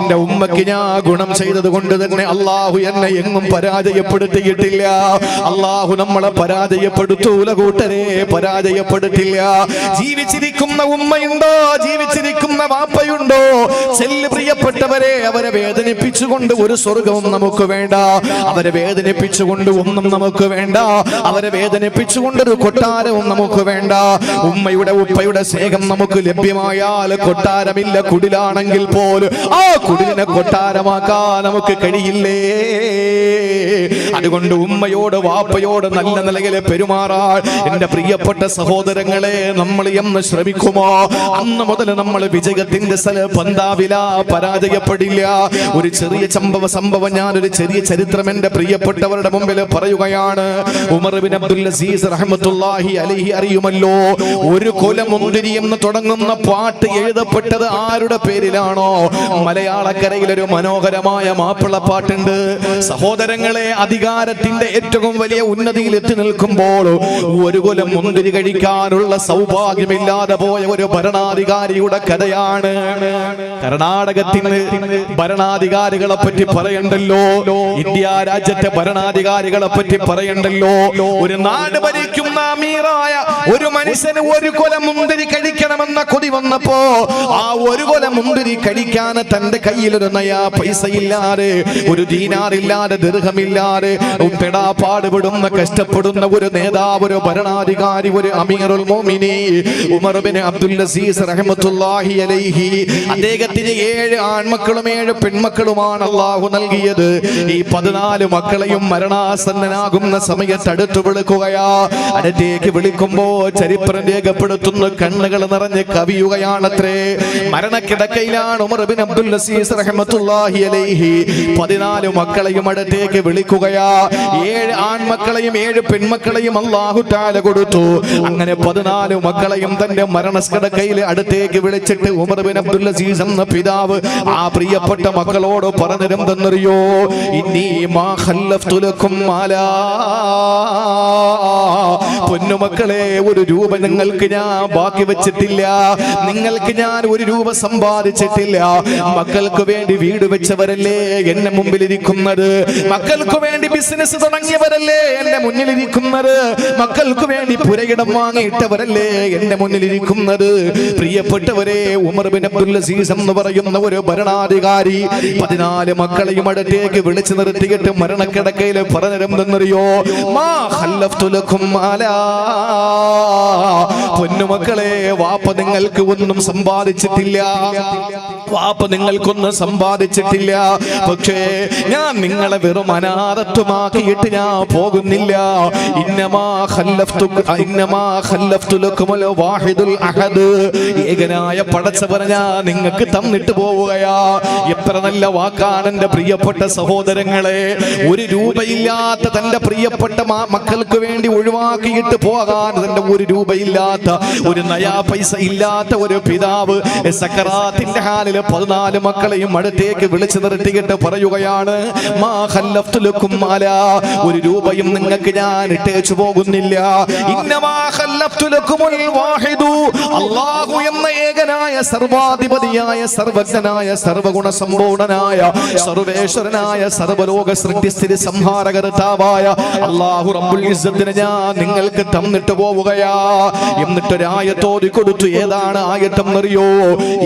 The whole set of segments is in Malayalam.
എന്റെ ഉമ്മക്ക് ഞാൻ ഗുണം ചെയ്തത് കൊണ്ട് തന്നെ അള്ളാഹു എന്നെ എങ്ങും പരാജയപ്പെടുത്തിയിട്ടില്ല. അള്ളാഹു നമ്മളെ പരാജയപ്പെടുത്തൂല കൂട്ടരെ, പരാജയപ്പെടുത്തില്ല. ജീവിച്ചിരിക്കുന്ന ഉമ്മയുണ്ടോ, ജീവിച്ചിരിക്കുന്ന വാപ്പയുണ്ടോ? ചെല്ല് പ്രിയപ്പെട്ടവരെ, അവരെ വേദനിപ്പിച്ചുകൊണ്ട് ഒരു സ്വർഗവും നമുക്ക് വേണ്ട, അവരെ വേദനിപ്പിച്ചുകൊണ്ട് ഒന്നും നമുക്ക് വേണ്ട, അവരെ വേദനിപ്പിച്ചുകൊണ്ടൊരു കൊട്ടാരവും നമുക്ക് വേണ്ട. ഉമ്മയുടെ ഉപ്പയുടെ സ്നേഹം നമുക്ക് ലഭ്യമായാൽ കൊട്ടാരമില്ല, കുടിലാണെങ്കിൽ പോലും ആ കുടിലിനെ കൊട്ടാരമാക്കാൻ നമുക്ക് കഴിയില്ലേ? അതുകൊണ്ട് ഉമ്മയോട് വാപ്പയോട് നല്ല നിലയിൽ പെരുമാറാൻ എന്റെ പ്രിയപ്പെട്ട സഹോദരങ്ങളെ നമ്മൾ എന്ന് ശ്രമിക്കുമോ അന്ന് മുതൽ നമ്മൾ വിജയത്തിന്റെ പന്താവില പരാജയപ്പെടില്ല. ഒരു ചെറിയ സംഭവം ഞാനൊരു ചെറിയ ചരിത്രം എന്റെ പ്രിയപ്പെട്ടവരുടെ മുമ്പിൽ പറയുകയാണ്. ഉമർ ബിൻ അബ്ദുൽ അസീസ് റഹ്മത്തുള്ളാഹി അലൈഹി അറിയുമല്ലോ, ഒരു കൊലമുന്തിരി എന്ന് തുടങ്ങുന്ന പാട്ട് എഴുതപ്പെട്ടത് ആരുടെ പേരിലാണോ? മലയാളക്കരയിൽ ഒരു മനോഹരമായ മാപ്പിളപ്പാട്ടുണ്ട്. സഹോദരങ്ങളെ, അധികാരത്തിന്റെ ഏറ്റവും വലിയ ഉന്നതിയിൽ എത്തി നിൽക്കുമ്പോൾ ഒരു കൊലം മുന്തിരി കഴിക്കാനുള്ള സൗഭാഗ്യമില്ലാതെ പോയ ഒരു ഭരണാധികാരിയുടെ കഥയാണ്. കർണാടകത്തിന് ഭരണാധികാരികളെ പറ്റി പറയണ്ടല്ലോ, ഇന്ത്യ രാജ്യത്തെ ഭരണാധികാരികളെ പറ്റി പറയണ്ടല്ലോ. ഒരു നാട് ഭരിക്കുന്ന അമീറായ ഒരു മനുഷ്യന് ഒരു കൊലം മുന്തിരി കഴിക്കണമെന്ന കൊതി വന്നപ്പോ ആ ഒരു കൊലം മുന്തിരി കഴിക്കാൻ തന്റെ കയ്യിൽ ഒരു നയാ പൈസ ഇല്ലാതെ, ഒരു ദീനാറില്ലാതെ, ദിർഹമില്ലാതെ പെടാ പാടുപെടുന്ന കഷ്ടപ്പെടുന്ന ഒരു നേതാവ്, ഒരു ഭരണാധികാരി, ഒരു അമീറുൽ മുഅ്മിനീൻ ഉമർ ബിൻ അബ്ദുൽ അസീസ് റഹ്മത്തുള്ളാഹി അലൈഹി. അദ്ദേഹത്തിന് 7 ആൺമക്കളും 7 പെൺമക്കളുമാണ് അല്ലാഹു നൽകിയത്. ഈ 14 മക്കളെയും മരണാസന്നനാകുന്ന സമയത്ത് അടുത്ത് വിളിക്കുകയാ. അടുത്തേക്ക് വിളിക്കുമ്പോ ചരിത്രം രേഖപ്പെടുത്തുന്ന കണ്ണുകൾ നിറഞ്ഞ് കവിയുകയാണത്രേ. മരണക്കിടക്കയിലാണ് ഉമർ ബിൻ അബ്ദുൽ അസീസ് റഹ്മത്തുള്ളാഹി അലൈഹി 14 മക്കളെയും അടുത്തേക്ക് വിളിക്കുകയാ. 7 ആൺമക്കളെയും 7 പെൺമക്കളെയും അല്ലാഹു തആല കൊടുത്തു. അങ്ങനെ 14 മക്കളെയും തന്റെ മരണക്കിടക്കയിൽ അടുത്തേക്ക് വിളിച്ചിട്ട് ഉമർ ബിൻ അബ്ദുൽ അസീസ് എന്ന പിതാവ് ആ പ്രിയപ്പെട്ട മക്കളോട് പറഞ്ഞിരുന്നെന്നറിയോ? ഇന്നീ മാ ഖല്ലഫ്തു ലക്കും മാലാ, പൊന്നുമക്കളെ, ഒരു രൂപ നിങ്ങൾക്ക് ഞാൻ ബാക്കി വെച്ചിട്ടില്ല, നിങ്ങൾക്ക് ഞാൻ ഒരു രൂപ സമ്പാദിച്ചിട്ടില്ല. മക്കൾക്ക് വേണ്ടി വീട് വെച്ചവരല്ലേ എന്നെ മുമ്പിലിരിക്കുന്നത്, മക്കൾക്ക് വേണ്ടി ബിസിനസ് തുടങ്ങിയവരല്ലേ എന്റെ മുന്നിലിരിക്കുന്നത്, മക്കൾക്ക് വേണ്ടി പുരയിടം വാങ്ങിയിട്ടവരല്ലേ എന്റെ മുന്നിലിരിക്കുന്നത്. പ്രിയപ്പെട്ടവരെ, ഉമർ ബിൻ അബ്ദുൽ അസീസ് എന്ന് പറയുന്ന ഒരു ഭരണാധികാരി 14 മക്കളെയും അടുത്തേക്ക് വിളിച്ചു നിർത്തിയിട്ട് മരണക്കിടക്കയിൽ പറഞ്ഞിരുന്നെന്നറിയോ? മാ ഖല്ലഫ്തു ലക്കും മാലാ, പൊന്നുമക്കളെ, വാപ്പ നിങ്ങൾക്ക് ഒന്നും സമ്പാദിച്ചിട്ടില്ല, വാപ്പ നിങ്ങൾക്കൊന്നും സമ്പാദിച്ചിട്ടില്ല. പക്ഷേ ഞാൻ നിങ്ങളെ വെറും അനാഥത്വമാക്കിയിട്ട് ഞാൻ പോകുന്നില്ല. ഏകനായ പടച്ചവനെ ഞാൻ നിങ്ങൾക്ക് തന്നിട്ട് പോവുകയാ. എത്ര നല്ല വാക്കാണ് എന്റെ പ്രിയപ്പെട്ട സഹോദരങ്ങളെ. ഒരു രൂപയില്ലാത്ത തന്റെ പ്രിയപ്പെട്ട മക്കൾക്ക് വേണ്ടി ഒഴിവാക്കിയിട്ട് പോകാൻ തന്റെ ഒരു രൂപയില്ലാത്ത, ഒരു നയാ പൈസ ഇല്ലാത്ത ഒരു പിതാവ് സക്കറാത്തിന്റെ ഹാലിൽ 14 മക്കളെയും അടുത്തേക്ക് വിളിച്ചു നിർത്തിയിട്ട് പറയുകയാണ്, മാ ഖല്ലഫ്തു ലക്കും മാലാ, ഒരു രൂപയും നിങ്ങൾക്ക് ഞാൻ ഇട്ടേച്ചു പോകുന്നില്ല. ഇന്നമാ ഖല്ലഫ്തു ലക്കുമുൽ വാഹിദു, അല്ലാഹു എന്ന ഏകനായ സർവാധിപതിയായ സർവജ്ഞനായ സർവഗുണ സമ്പൂർണനായ സർവേശ്വരനായ സർവലോക സൃഷ്ടിസ്ഥിതി സംഹാരകർത്താവായ അല്ലാഹു റബ്ബുൽ ഇസ്സത്തിനെ ഞാൻ നിങ്ങൾക്ക് തന്നിട്ട് പോവുകയാ. എന്നിട്ടൊരായത്തോതി കൊടുത്തു. ഏതാണ് ആയത്തെന്നറിയോ?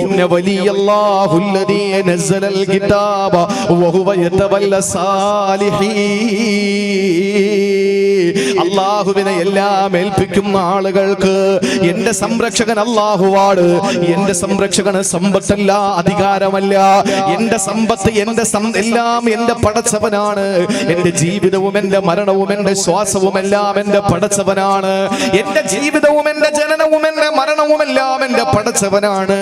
ഇന്ന വലിയല്ലാഹു അല്ലദീ നസ്സലൽ കിതാബ വഹുവ യതവല്ല സാലിഹീൻ. അല്ലാഹുവിനെ എല്ലാം ഏൽപ്പിക്കുന്ന ആളുകൾക്ക് എന്റെ സംരക്ഷകൻ അല്ലാഹുവാണ്. എന്റെ സംരക്ഷകന് സമ്പത്തല്ല, അധികാരമല്ല. എന്റെ സമ്പത്ത്, എന്റെ എല്ലാം എന്റെ പടച്ചവനാണ്. എന്റെ ജീവിതവും എന്റെ മരണവും എന്റെ ശ്വാസവും എല്ലാം എന്റെ പടച്ചവനാണ്. എന്റെ ജീവിതവും എന്റെ ജനനവും എന്റെ മരണവും എല്ലാം എന്റെ പടച്ചവനാണ്.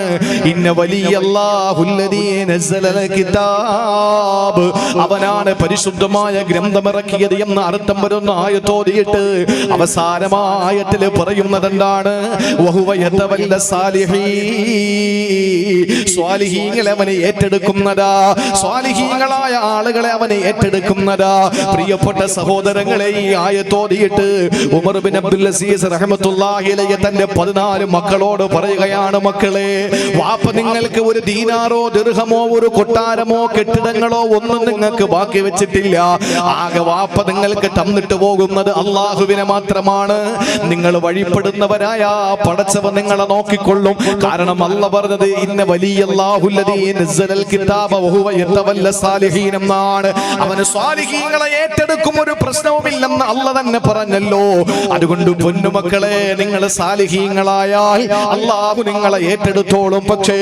ഇന്ന വലിയല്ലാഹു അല്ലദീ നസ്സലൽ കിതാബ്, അവനാണ് പരിശുദ്ധമായ ഗ്രന്ഥമിറക്കിയത് എന്ന് അർത്ഥം വരുന്ന ആയത്തോതിയിട്ട് അവസാനമായത്തിൽ പറയുന്നത് എന്താണ്? വഹുവ യതവല്ല സാലിഹീൻ, സ്വാലിഹീങ്ങളെ അവനെ ഏറ്റെടുക്കുന്നതാ, സ്വാലിഹീങ്ങളായ ആളുകളെ അവനെ ഏറ്റെടുക്കുന്നതാ. പ്രിയപ്പെട്ട സഹോദരങ്ങളെ, ഈ ആയത്തോതിയിട്ട് ഉമർ ബിൻ അബ്ദുൽ അസീസ് റഹ്മത്തുള്ളാഹി അലൈഹി തന്റെ 14 മക്കളോട് പറയുകയാണ്, മക്കളെ, വാപ്പ നിങ്ങൾക്ക് ഒരു ദീനാറോ ദിർഹമോ ദീർഘമോ ഒരു കൊട്ടാരമോ കെട്ടിടങ്ങളോ ഒന്നും നിങ്ങൾക്ക് ബാക്കി വെച്ചിട്ടില്ല. ആകെ വാപ്പ നിങ്ങൾക്ക് തന്നിട്ട് പോകുന്നത് അള്ളാഹുവിനെ മാത്രമാണ്. നിങ്ങൾ വഴിപ്പെടുന്നവരായ പടച്ചവൻ നിങ്ങളെ നോക്കിക്കൊള്ളും. കാരണം അല്ലാഹു പറഞ്ഞത് ഇന്ന വലിയല്ലാഹുല്ലദീ നസ്സലൽ കിതാബ വഹുവ യതവല്ല സാലിഹീൻ എന്നാണ്. അവന് സ്വാലിഹീങ്ങളെ ഏറ്റെടുക്കും, ഒരു പ്രശ്നവുമില്ലെന്ന് അല്ലാഹു തന്നെ പറഞ്ഞല്ലോ. അതുകൊണ്ട് പൊന്നുമക്കളെ, നിങ്ങൾ സാലിഹീങ്ങളായാൽ അല്ലാഹു നിങ്ങളെ ഏറ്റെടുത്തോളും. പക്ഷേ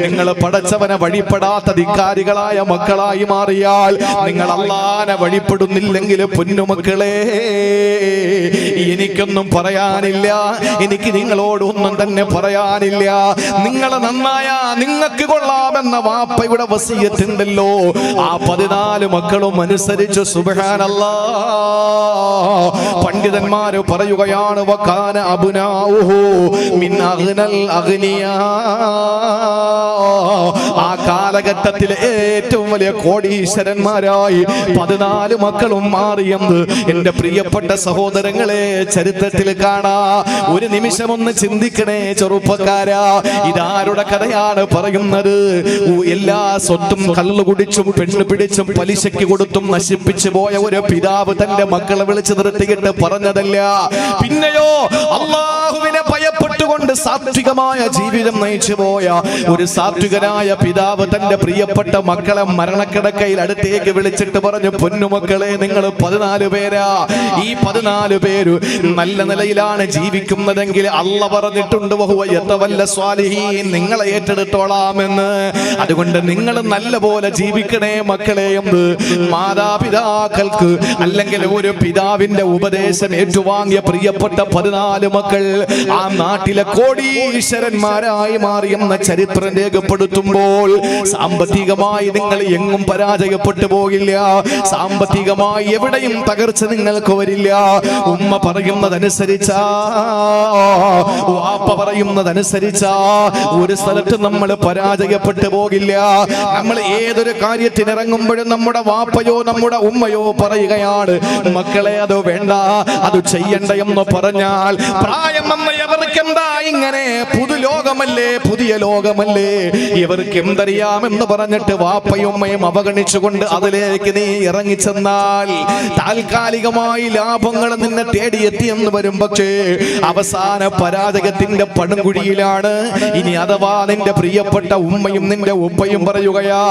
നിങ്ങൾ പടച്ചവനെ വഴിപ്പെടാത്ത ധിക്കാരികളായ മക്കളായി മാറിയാൽ, നിങ്ങൾ അല്ലാഹനെ വഴിപ്പെടുന്നില്ലെങ്കിൽ പൊന്നുമക്കളെ, എനിക്കൊന്നും പറയാനില്ല. എനിക്ക് നിങ്ങളോട് ഒന്നും തന്നെ പറയാനില്ല. നിങ്ങൾ നന്നായ നിങ്ങൾക്ക് കൊള്ളാമെന്ന വാപ്പയുടെ വസിയത്തുണ്ടല്ലോ, ആ 14 മക്കളും അനുസരിച്ച് സുബ്ഹാനല്ലാഹ്. പണ്ഡിതന്മാര് പറയുകയാണ്, വകാന അബ്നാഉഹു മിൻ അഗ്നൽ അഗ്നിയാ. ആ കാലഘട്ടത്തിലെ ഏറ്റവും വലിയ കോടീശ്വരന്മാരായി 14 മക്കളും മാറിയെന്ന് എന്റെ പ്രിയപ്പെട്ട സഹോദരങ്ങളെ ചരിത്രത്തിൽ കാണാ. ഒരു നിമിഷം ഒന്ന് ചിന്തിക്കണേ ചെറുപ്പക്കാരാ, ഇതാരുടെ കഥയാണ് പറയുന്നത്? എല്ലാ സ്വത്തും കള്ളു കുടിച്ചും പെണ്ണ് പിടിച്ചും പലിശയ്ക്ക് കൊടുത്തും നശിപ്പിച്ചു പോയ ഒരു പിതാവ് തന്റെ മക്കളെ വിളിച്ചു നിർത്തിയിട്ട് പറഞ്ഞതല്ല. പിന്നെയോ അള്ളാഹുവിനെ ഭയപ്പെട്ടുകൊണ്ട് സാത്വികമായ ജീവിതം നയിച്ചു പോയ ഒരു സാത്വികനായ പിതാവ് തന്റെ പ്രിയപ്പെട്ട മക്കളെ മരണക്കിടക്കയിൽ അടുത്തേക്ക് വിളിച്ചിട്ട് പറഞ്ഞു, പൊന്നുമക്കളെ, നിങ്ങൾ 14 പേരാ. ഈ 14 പേര് നല്ല നിലയിലാണ് ജീവിക്കുന്നതെങ്കിൽ അല്ലാഹു പറഞ്ഞിട്ടുണ്ട് വഹുവ യതവല്ല സ്വാലിഹീൻ, നിങ്ങളെ ഏറ്റെടുത്തോളാമെന്ന്. അതുകൊണ്ട് നിങ്ങൾ നല്ല പോലെ ജീവിക്കണേ മക്കളെ എന്ന് മാതാപിതാക്കൾക്ക് അല്ലെങ്കിൽ ഒരു പിതാവിന്റെ ഉപദേശം ഏറ്റുവാങ്ങിയ പ്രിയപ്പെട്ട 14 മക്കൾ ആ നാട്ടിലെ കോടീശ്വരന്മാരായി മാറിയെന്ന ചരിത്രം രേഖപ്പെടുത്തുമ്പോൾ, സാമ്പത്തികമായി നിങ്ങൾ എങ്ങും പരാജയപ്പെട്ടു പോകില്ല. സാമ്പത്തികമായി എവിടെയും തകർച്ച നിങ്ങൾക്ക് വരില്ല. ഉമ്മ പറയുന്നതനുസരിച്ചാ, വാപ്പ പറയുന്നതനുസരിച്ചാ ഒരു സ്ഥലത്ത് നമ്മൾ പരാജയപ്പെട്ടു പോകില്ല. നമ്മൾ ഏതൊരു കാര്യത്തിനിറങ്ങുമ്പോഴും നമ്മുടെ വാപ്പയോ നമ്മുടെ ഉമ്മയോ പറയുകയാണ്, മക്കളെ അത് വേണ്ട, അത് ചെയ്യണ്ട എന്ന് പറഞ്ഞാൽ, പ്രായം വന്ന എവർക്കെന്താ ഇങ്ങനെ, പുതുലോകമല്ലേ, പുതിയ ലോകമല്ലേ, ഇവർക്ക് എന്തറിയാമെന്ന് പറഞ്ഞിട്ട് വാപ്പയും ഉമ്മയും അവഗണിച്ചുകൊണ്ട് അതിലേക്ക് നീ ഇറങ്ങിച്ചെന്നാൽ താൽക്കാലികമായി ലാഭങ്ങൾ നിന്നെ തേടിയെത്തിയെന്ന് വരും. പക്ഷേ അവസാന പരാജയത്തിന്റെ പടുകുഴിയിലാണ്. ഇനി അഥവാ നിന്റെ പ്രിയപ്പെട്ട ഉമ്മയും നിന്റെ ഉപ്പയും പറയുകയാ,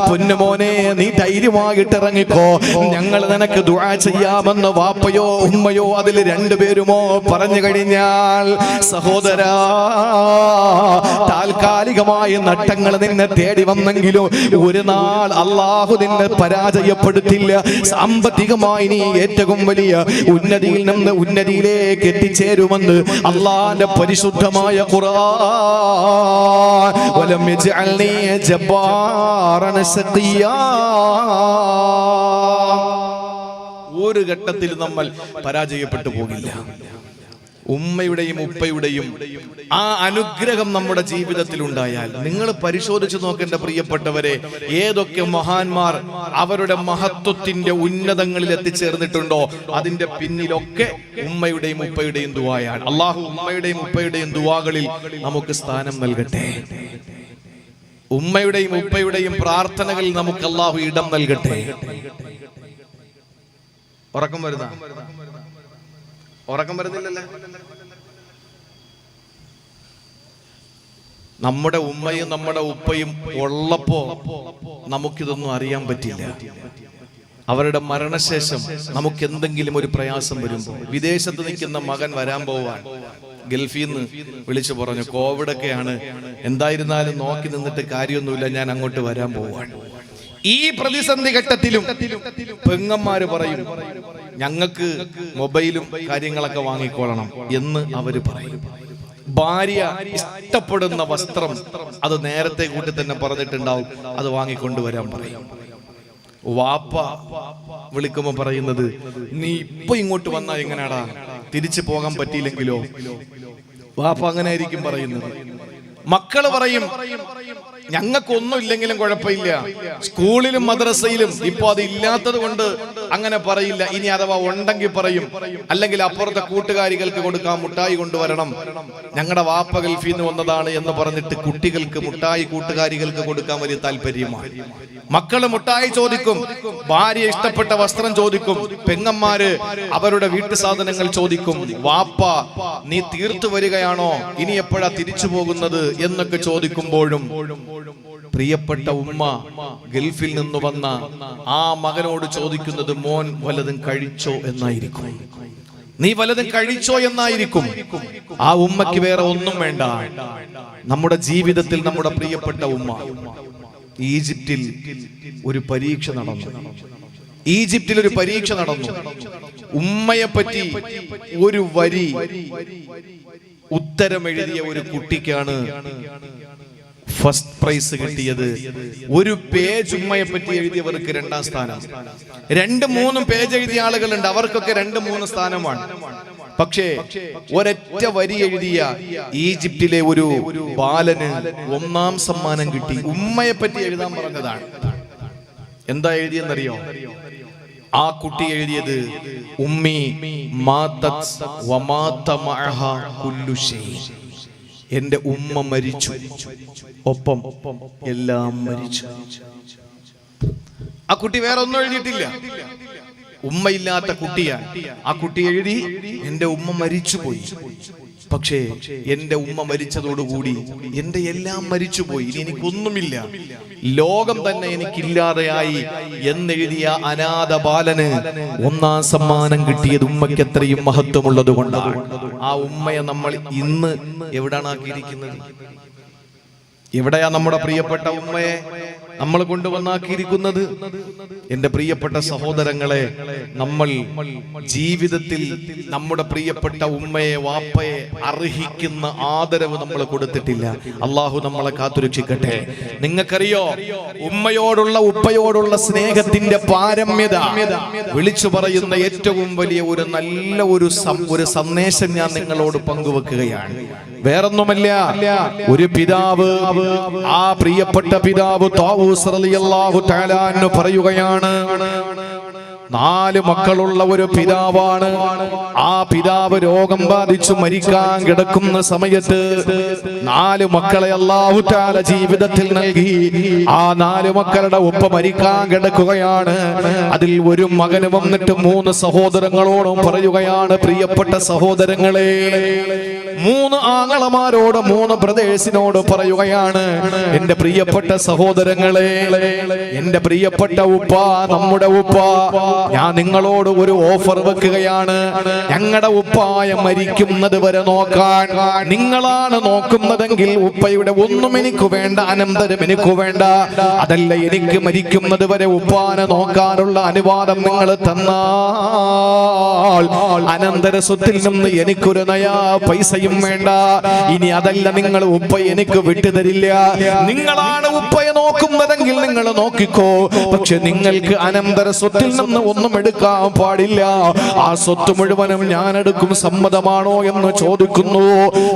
പൊന്നുമോനെ നീ ധൈര്യമായിട്ട് ഇറങ്ങിക്കോ, ഞങ്ങൾ നിനക്ക് ദുആ ചെയ്യാമെന്ന് വാപ്പയോ ഉമ്മയോ അതിൽ 2 പേരുമോ പറഞ്ഞു കഴിഞ്ഞാൽ, സഹോദരാ, താൽക്കാലികമായ നട്ടങ്ങൾ നിന്നെ തേടി വന്നെങ്കിലും ഒരു നാൾ അല്ലാഹു നിന്നെ പരാജയപ്പെടുത്തില്ല. സാമ്പത്തികമായി നീ ഏറ്റവും വലിയ ഉന്നതിയിൽ നിന്ന് ഉന്നതിയിലേക്ക് എത്തിച്ചേരുമെന്ന് അല്ലാഹുവിന്റെ പരിശുദ്ധമായ ഖുർആൻ, വലം യജ്അൽനി ജബ്ബാറൻ സഖിയാ. ഒരു ഘട്ടത്തിൽ നമ്മൾ പരാജയപ്പെട്ടു പോകില്ല. ഉമ്മയുടെയും ഉപ്പയുടെയും ആ അനുഗ്രഹം നമ്മുടെ ജീവിതത്തിൽ ഉണ്ടായാൽ, നിങ്ങൾ പരിശോധിച്ചു നോക്കേണ്ട പ്രിയപ്പെട്ടവരെ, ഏതൊക്കെ മഹാന്മാർ അവരുടെ മഹത്വത്തിന്റെ ഉന്നതങ്ങളിൽ എത്തിച്ചേർന്നിട്ടുണ്ടോ, അതിന്റെ പിന്നിലൊക്കെ ഉമ്മയുടെയും ഉപ്പയുടെയും ദുആയാണ്. അല്ലാഹു ഉമ്മയുടെയും ഉപ്പയുടെയും ദുആകളിൽ നമുക്ക് സ്ഥാനം നൽകട്ടെ. ഉമ്മയുടെയും ഉപ്പയുടെയും പ്രാർത്ഥനകളിൽ നമുക്ക് അല്ലാഹു ഇടം നൽകട്ടെ. ഉറക്കം വരുന്ന ഉറക്കം വരുന്നില്ലല്ലേ? നമ്മുടെ ഉമ്മയും നമ്മുടെ ഉപ്പയും ഉള്ളപ്പോ നമുക്കിതൊന്നും അറിയാൻ പറ്റില്ല. അവരുടെ മരണശേഷം നമുക്ക് എന്തെങ്കിലും ഒരു പ്രയാസം വരുമ്പോൾ, വിദേശത്ത് നിൽക്കുന്ന മകൻ വരാൻ പോവാൻ ഗൾഫിൽ നിന്ന് വിളിച്ചു പറഞ്ഞു, കോവിഡൊക്കെയാണ്, എന്തായിരുന്നാലും നോക്കി നിന്നിട്ട് കാര്യമൊന്നുമില്ല, ഞാൻ അങ്ങോട്ട് വരാൻ പോവാൻ. ഈ പ്രതിസന്ധി ഘട്ടത്തിലും പെങ്ങന്മാര് പറയും, ഞങ്ങൾക്ക് മൊബൈലും കാര്യങ്ങളൊക്കെ വാങ്ങിക്കൊള്ളണം എന്ന് അവര് പറയും. ഭാര്യ ഇഷ്ടപ്പെടുന്ന വസ്ത്രം അത് നേരത്തെ കൂട്ടി തന്നെ പറഞ്ഞിട്ടുണ്ടാവും, അത് വാങ്ങിക്കൊണ്ടുവരാൻ പറയും. വാപ്പ വിളിക്കുമ്പോ പറയുന്നത്, നീ ഇപ്പൊ ഇങ്ങോട്ട് വന്നാ എങ്ങനെയാടാ, തിരിച്ചു പോകാൻ പറ്റിയില്ലെങ്കിലോ? വാപ്പ അങ്ങനെ ആയിരിക്കും പറയുന്നത്. മക്കള് പറയും, ഞങ്ങൾക്കൊന്നും ഇല്ലെങ്കിലും കുഴപ്പമില്ല, സ്കൂളിലും മദ്രസയിലും ഇപ്പൊ അത് ഇല്ലാത്തത് കൊണ്ട് അങ്ങനെ പറയില്ല. ഇനി അഥവാ ഉണ്ടെങ്കിൽ പറയും, അല്ലെങ്കിൽ അപ്പുറത്തെ കൂട്ടുകാരികൾക്ക് കൊടുക്കാൻ മുട്ടായി കൊണ്ടുവരണം, ഞങ്ങളുടെ വാപ്പ ഗൾഫിൽ നിന്ന് വന്നതാണ് എന്ന് പറഞ്ഞിട്ട് കുട്ടികൾക്ക് മുട്ടായി കൂട്ടുകാരികൾക്ക് കൊടുക്കാൻ വലിയ താല്പര്യമാണ്. മക്കള് മുട്ടായി ചോദിക്കും, ഭാര്യ ഇഷ്ടപ്പെട്ട വസ്ത്രം ചോദിക്കും, പെങ്ങന്മാര് അവരുടെ വീട്ടു സാധനങ്ങൾ ചോദിക്കും. വാപ്പ നീ തീർത്തു വരികയാണോ, ഇനി എപ്പോഴാ തിരിച്ചു പോകുന്നത് എന്നൊക്കെ ചോദിക്കുമ്പോഴും പ്രിയപ്പെട്ട ഉമ്മ ഗൾഫിൽ നിന്ന് വന്ന ആ മകനോട് ചോദിക്കുന്നത് മോൻ വല്ലതും കഴിച്ചോ എന്നായിരിക്കും, നീ വല്ലതും കഴിച്ചോ എന്നായിരിക്കും. ആ ഉമ്മയ്ക്ക് വേറെ ഒന്നും വേണ്ട. നമ്മുടെ ജീവിതത്തിൽ നമ്മുടെ പ്രിയപ്പെട്ട ഉമ്മ ഈജിപ്തിൽ ഒരു പരീക്ഷ നടന്നു. ഈജിപ്തിൽ ഒരു പരീക്ഷ നടന്നു. ഉമ്മയെ പറ്റി ഒരു വരി ഉത്തരം എഴുതിയ ഒരു കുട്ടിക്കാണ് ഫസ്റ്റ് പ്രൈസ് കിട്ടിയത്. ഒരു പേജ് ഉമ്മയെ പറ്റി എഴുതിയവർക്ക് 2ാം സ്ഥാനം. 2-3 പേജ് എഴുതിയ ആളുകളുണ്ട്, അവർക്കൊക്കെ 2-3 സ്ഥാനമാണ്. പക്ഷേ ഒരൊറ്റ വരി എഴുതിയ ഈജിപ്തിലെ ഒരു ബാലന് 1ാം സമ്മാനം കിട്ടി. ഉമ്മയെ പറ്റി എഴുതാൻ പറഞ്ഞതാണ്. എന്താ എഴുതിയെന്നറിയോ? ആ കുട്ടി എഴുതിയത് ഉമ്മി മാതത് വമാത മഅഹ കുല്ലു ശൈ. എന്റെ ഉമ്മ മരിച്ചു, ഒപ്പം എല്ലാം മരിച്ചു. ആ കുട്ടി വേറെ ഒന്നും എഴുതിയിട്ടില്ല, ഉമ്മയില്ലാത്ത കുട്ടിയാണ്. ആ കുട്ടി എഴുതി എന്റെ ഉമ്മ മരിച്ചുപോയി, പക്ഷേ എന്റെ ഉമ്മ മരിച്ചതോടുകൂടി എന്റെ എല്ലാം മരിച്ചുപോയി, ഇനി എനിക്കൊന്നുമില്ല, ലോകം തന്നെ എനിക്കില്ലാതെയായി എന്നെഴുതിയ അനാഥ ബാലന് 1ാം സമ്മാനം കിട്ടിയത് ഉമ്മയ്ക്ക് എത്രയും മഹത്വമുള്ളത് കൊണ്ടാണ്. ആ ഉമ്മയെ നമ്മൾ ഇന്ന് എവിടാണ് ആക്കിയിരിക്കുന്നത്? എവിടെയാ നമ്മുടെ പ്രിയപ്പെട്ട ഉമ്മയെ നമ്മൾ കൊണ്ടുവന്നാക്കിയിരിക്കുന്നത്? എന്റെ പ്രിയപ്പെട്ട സഹോദരങ്ങളെ, നമ്മൾ ജീവിതത്തിൽ നമ്മുടെ പ്രിയപ്പെട്ട ഉമ്മയെ വാപ്പയെ അർഹിക്കുന്ന ആദരവ് നമ്മൾ കൊടുത്തിട്ടില്ല. അള്ളാഹു നമ്മളെ കാത്തുരക്ഷിക്കട്ടെ. നിങ്ങൾക്കറിയോ, ഉമ്മയോടുള്ള ഉപ്പയോടുള്ള സ്നേഹത്തിന്റെ പാരമ്യത വിളിച്ചു പറയുന്ന ഏറ്റവും വലിയ ഒരു നല്ല ഒരു സന്ദേശം ഞാൻ നിങ്ങളോട് പങ്കുവെക്കുകയാണ്. വേറൊന്നുമല്ല, ഒരു പിതാവ്, ആ പ്രിയപ്പെട്ട പിതാവ് താവൂസ് റളിയല്ലാഹു തആല അൻഹു പറയുകയാണ്, 4 മക്കളുള്ള ഒരു പിതാവാണ്. ആ പിതാവ് രോഗം ബാധിച്ചു മരിക്കാൻ കിടക്കുന്ന സമയത്ത് 4 മക്കളെ അല്ലാഹു തആല ജീവിതത്തിൽ നൽകി. ആ 4 മക്കളുടെ ഉപ്പ മരിക്കാൻ കിടക്കുകയാണ്. അതിൽ ഒരു മകന് വന്നിട്ട് 3 സഹോദരങ്ങളോടും പറയുകയാണ്, പ്രിയപ്പെട്ട സഹോദരങ്ങളെ, 3 ആങ്ങളമാരോട് 3 ബ്രദേഴ്സിനോട് പറയുകയാണ്, എന്റെ പ്രിയപ്പെട്ട സഹോദരങ്ങളെ, എന്റെ പ്രിയപ്പെട്ട ഉപ്പ, നമ്മുടെ ഉപ്പ, ഞാൻ നിങ്ങളോട് ഒരു ഓഫർ വെക്കുകയാണ്. ഞങ്ങളുടെ ഉപ്പായ മരിക്കുന്നത് വരെ നോക്കാൻ നിങ്ങളാണ് നോക്കുന്നതെങ്കിൽ ഉപ്പയുടെ ഒന്നും എനിക്ക് വേണ്ട, അനന്തരം എനിക്ക് വേണ്ട. അതല്ല, എനിക്ക് മരിക്കുന്നത് വരെ ഉപ്പാനെ നോക്കാനുള്ള അനുവാദം നിങ്ങൾ തന്നാൽ അനന്തര സ്വത്തിൽ നിന്ന് എനിക്കൊരു നയാ പൈസയും വേണ്ട. ഇനി അതല്ല, നിങ്ങൾ ഉപ്പ എനിക്ക് വിട്ടുതരില്ല. നിങ്ങളാണ് ഉപ്പയെ നോക്കുന്നതെങ്കിൽ നിങ്ങൾ നോക്കിക്കോ, പക്ഷെ നിങ്ങൾക്ക് അനന്തര സ്വത്തിൽ നിന്ന് ഒന്നും എടുക്കാൻ പാടില്ല. ആ സ്വത്ത് മുഴുവനും ഞാൻ എടുക്കും, സമ്മതമാണോ എന്ന് ചോദിക്കുന്നു.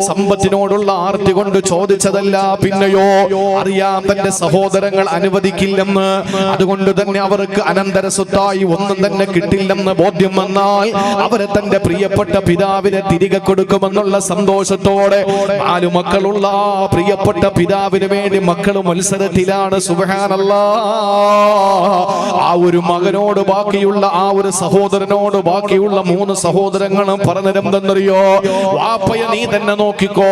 സമ്പത്തിനോടുള്ള ആർത്തി കൊണ്ട് ചോദിച്ചതല്ല, പിന്നെയോ അറിയാം തന്റെ സഹോദരങ്ങൾ അനുവദിക്കില്ലെന്ന്, അതുകൊണ്ട് തന്നെ അവർക്ക് അനന്തര സ്വത്തായി ഒന്നും തന്നെ കിട്ടില്ലെന്ന് ബോധ്യം വന്നാൽ അവരെ തന്റെ പ്രിയപ്പെട്ട പിതാവിനെ തിരികെ കൊടുക്കുമെന്നുള്ള സന്തോഷത്തോടെ 4 മക്കളുള്ള പ്രിയപ്പെട്ട പിതാവിന് വേണ്ടി മക്കൾ മത്സരത്തിലാണ്. സുബ്ഹാനല്ലാഹ്. ആ ഒരു മകനോട് ബാക്കിയുള്ള ആ ഒരു സഹോദരനോട് ബാക്കിയുള്ള 3 സഹോദരങ്ങളും പറഞ്ഞിരുന്നെന്നറിയോ, വാപ്പയെ നീ തന്നെ നോക്കിക്കോ,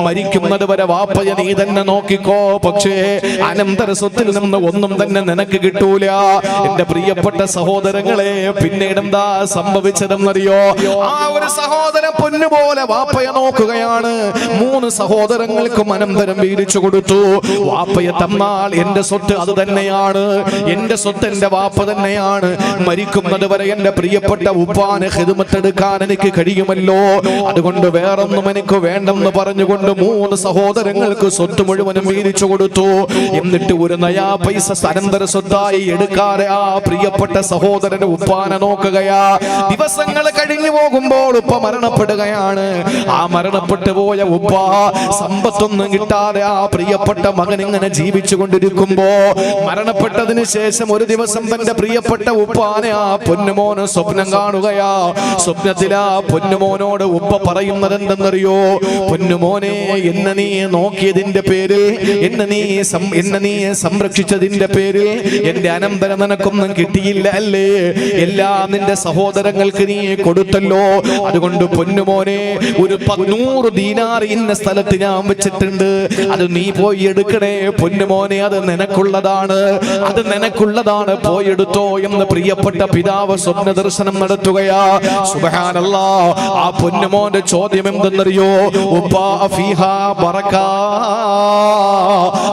മരിക്കുന്നത് വരെ വാപ്പയെ നീ തന്നെ നോക്കിക്കോ, പക്ഷേ അനന്തര സ്വത്തിൽ നിന്ന് ഒന്നും തന്നെ നിനക്ക് കിട്ടൂല. എന്റെ പ്രിയപ്പെട്ട സഹോദരങ്ങളെ, പിന്നീട് എന്താ സംഭവിച്ചതെന്നറിയോ, ആ ഒരു സഹോദരൻ പൊന്നുപോലെ വാപ്പയെ നോക്കുകയാണ്. 3 സഹോദരങ്ങൾക്കും അനന്തരം വീതിച്ചു കൊടുത്തു. വാപ്പയെ തന്നാൽ എന്റെ സ്വത്ത് അത് തന്നെയാണ്, എന്റെ സ്വത്ത് എന്റെ വാപ്പ തന്നെയാണ്. മരിക്കുന്നത് വരെ എന്റെ പ്രിയപ്പെട്ട ഉപ്പാന് ഖിദ്മത്തെടുക്കാൻ എനിക്ക് കഴിയുമല്ലോ, അതുകൊണ്ട് വേറൊന്നും എനിക്ക് വേണ്ടെന്ന് പറഞ്ഞുകൊണ്ട് 3 സഹോദരങ്ങൾക്ക് സ്വത്ത് മുഴുവനും വീതിച്ചു കൊടുത്തു. എന്നിട്ട് ഒരു നയാ പൈസ അനന്തര സ്വത്തായി എടുക്കാതെ ആ പ്രിയപ്പെട്ട സഹോദരന് ഉപ്പാനെ നോക്കുകയാ. ദിവസങ്ങൾ കഴിഞ്ഞു പോകുമ്പോൾ ഉപ്പ മരണപ്പെടുകയാണ്. ആ മരണപ്പെട്ടു പോയ ഉപ്പ സമ്പത്തൊന്നും കിട്ടാതെ ആ പ്രിയപ്പെട്ട മകൻ ഇങ്ങനെ ജീവിച്ചു കൊണ്ടിരിക്കുമ്പോ മരണപ്പെട്ടതിന് ശേഷം ഒരു ദിവസം തന്റെ പ്രിയപ്പെട്ട ഉപ്പാനെ ആ പൊന്നുമോന് സ്വപ്നം കാണുകയാ. സ്വപ്നത്തിലാ പൊന്നുമോനോട് ഉപ്പ പറയുന്നത് എന്തെന്നറിയോ? പൊന്നുമോനെ, എന്നെ നീ നോക്കിയതിന്റെ പേരിൽ, എന്നെ നീ സംരക്ഷിച്ചതിന്റെ പേരിൽ എന്റെ അനന്തരം നിനക്കൊന്നും കിട്ടിയില്ല അല്ലേ? എല്ലാം നിന്റെ സഹോദരങ്ങൾക്ക് നീ കൊടുത്തല്ലോ. അതുകൊണ്ട് പൊന്നുമോനെ, ഒരു 100 ദീനാർ ഇന്ന സ്ഥലത്ത് ഞാൻ വെച്ചിട്ടുണ്ട്, അത് നീ പോയി എടുക്കണേ പൊന്നുമോനെ, അത് നിനക്കുള്ളതാണ്, അത് നിനക്കുള്ളതാണ്, പോയി എടുത്തോ എന്ന് പ്രിയപ്പെട്ട പിതാവ് സ്വപ്ന ദർശനം നടത്തുകയാ. സുബ്ഹാനല്ലാഹ്. ആ പൊന്നുമോന്റെ ചോദ്യം എന്തെന്നറിയോ? ഉപ്പാ ഫീഹാ ബറക,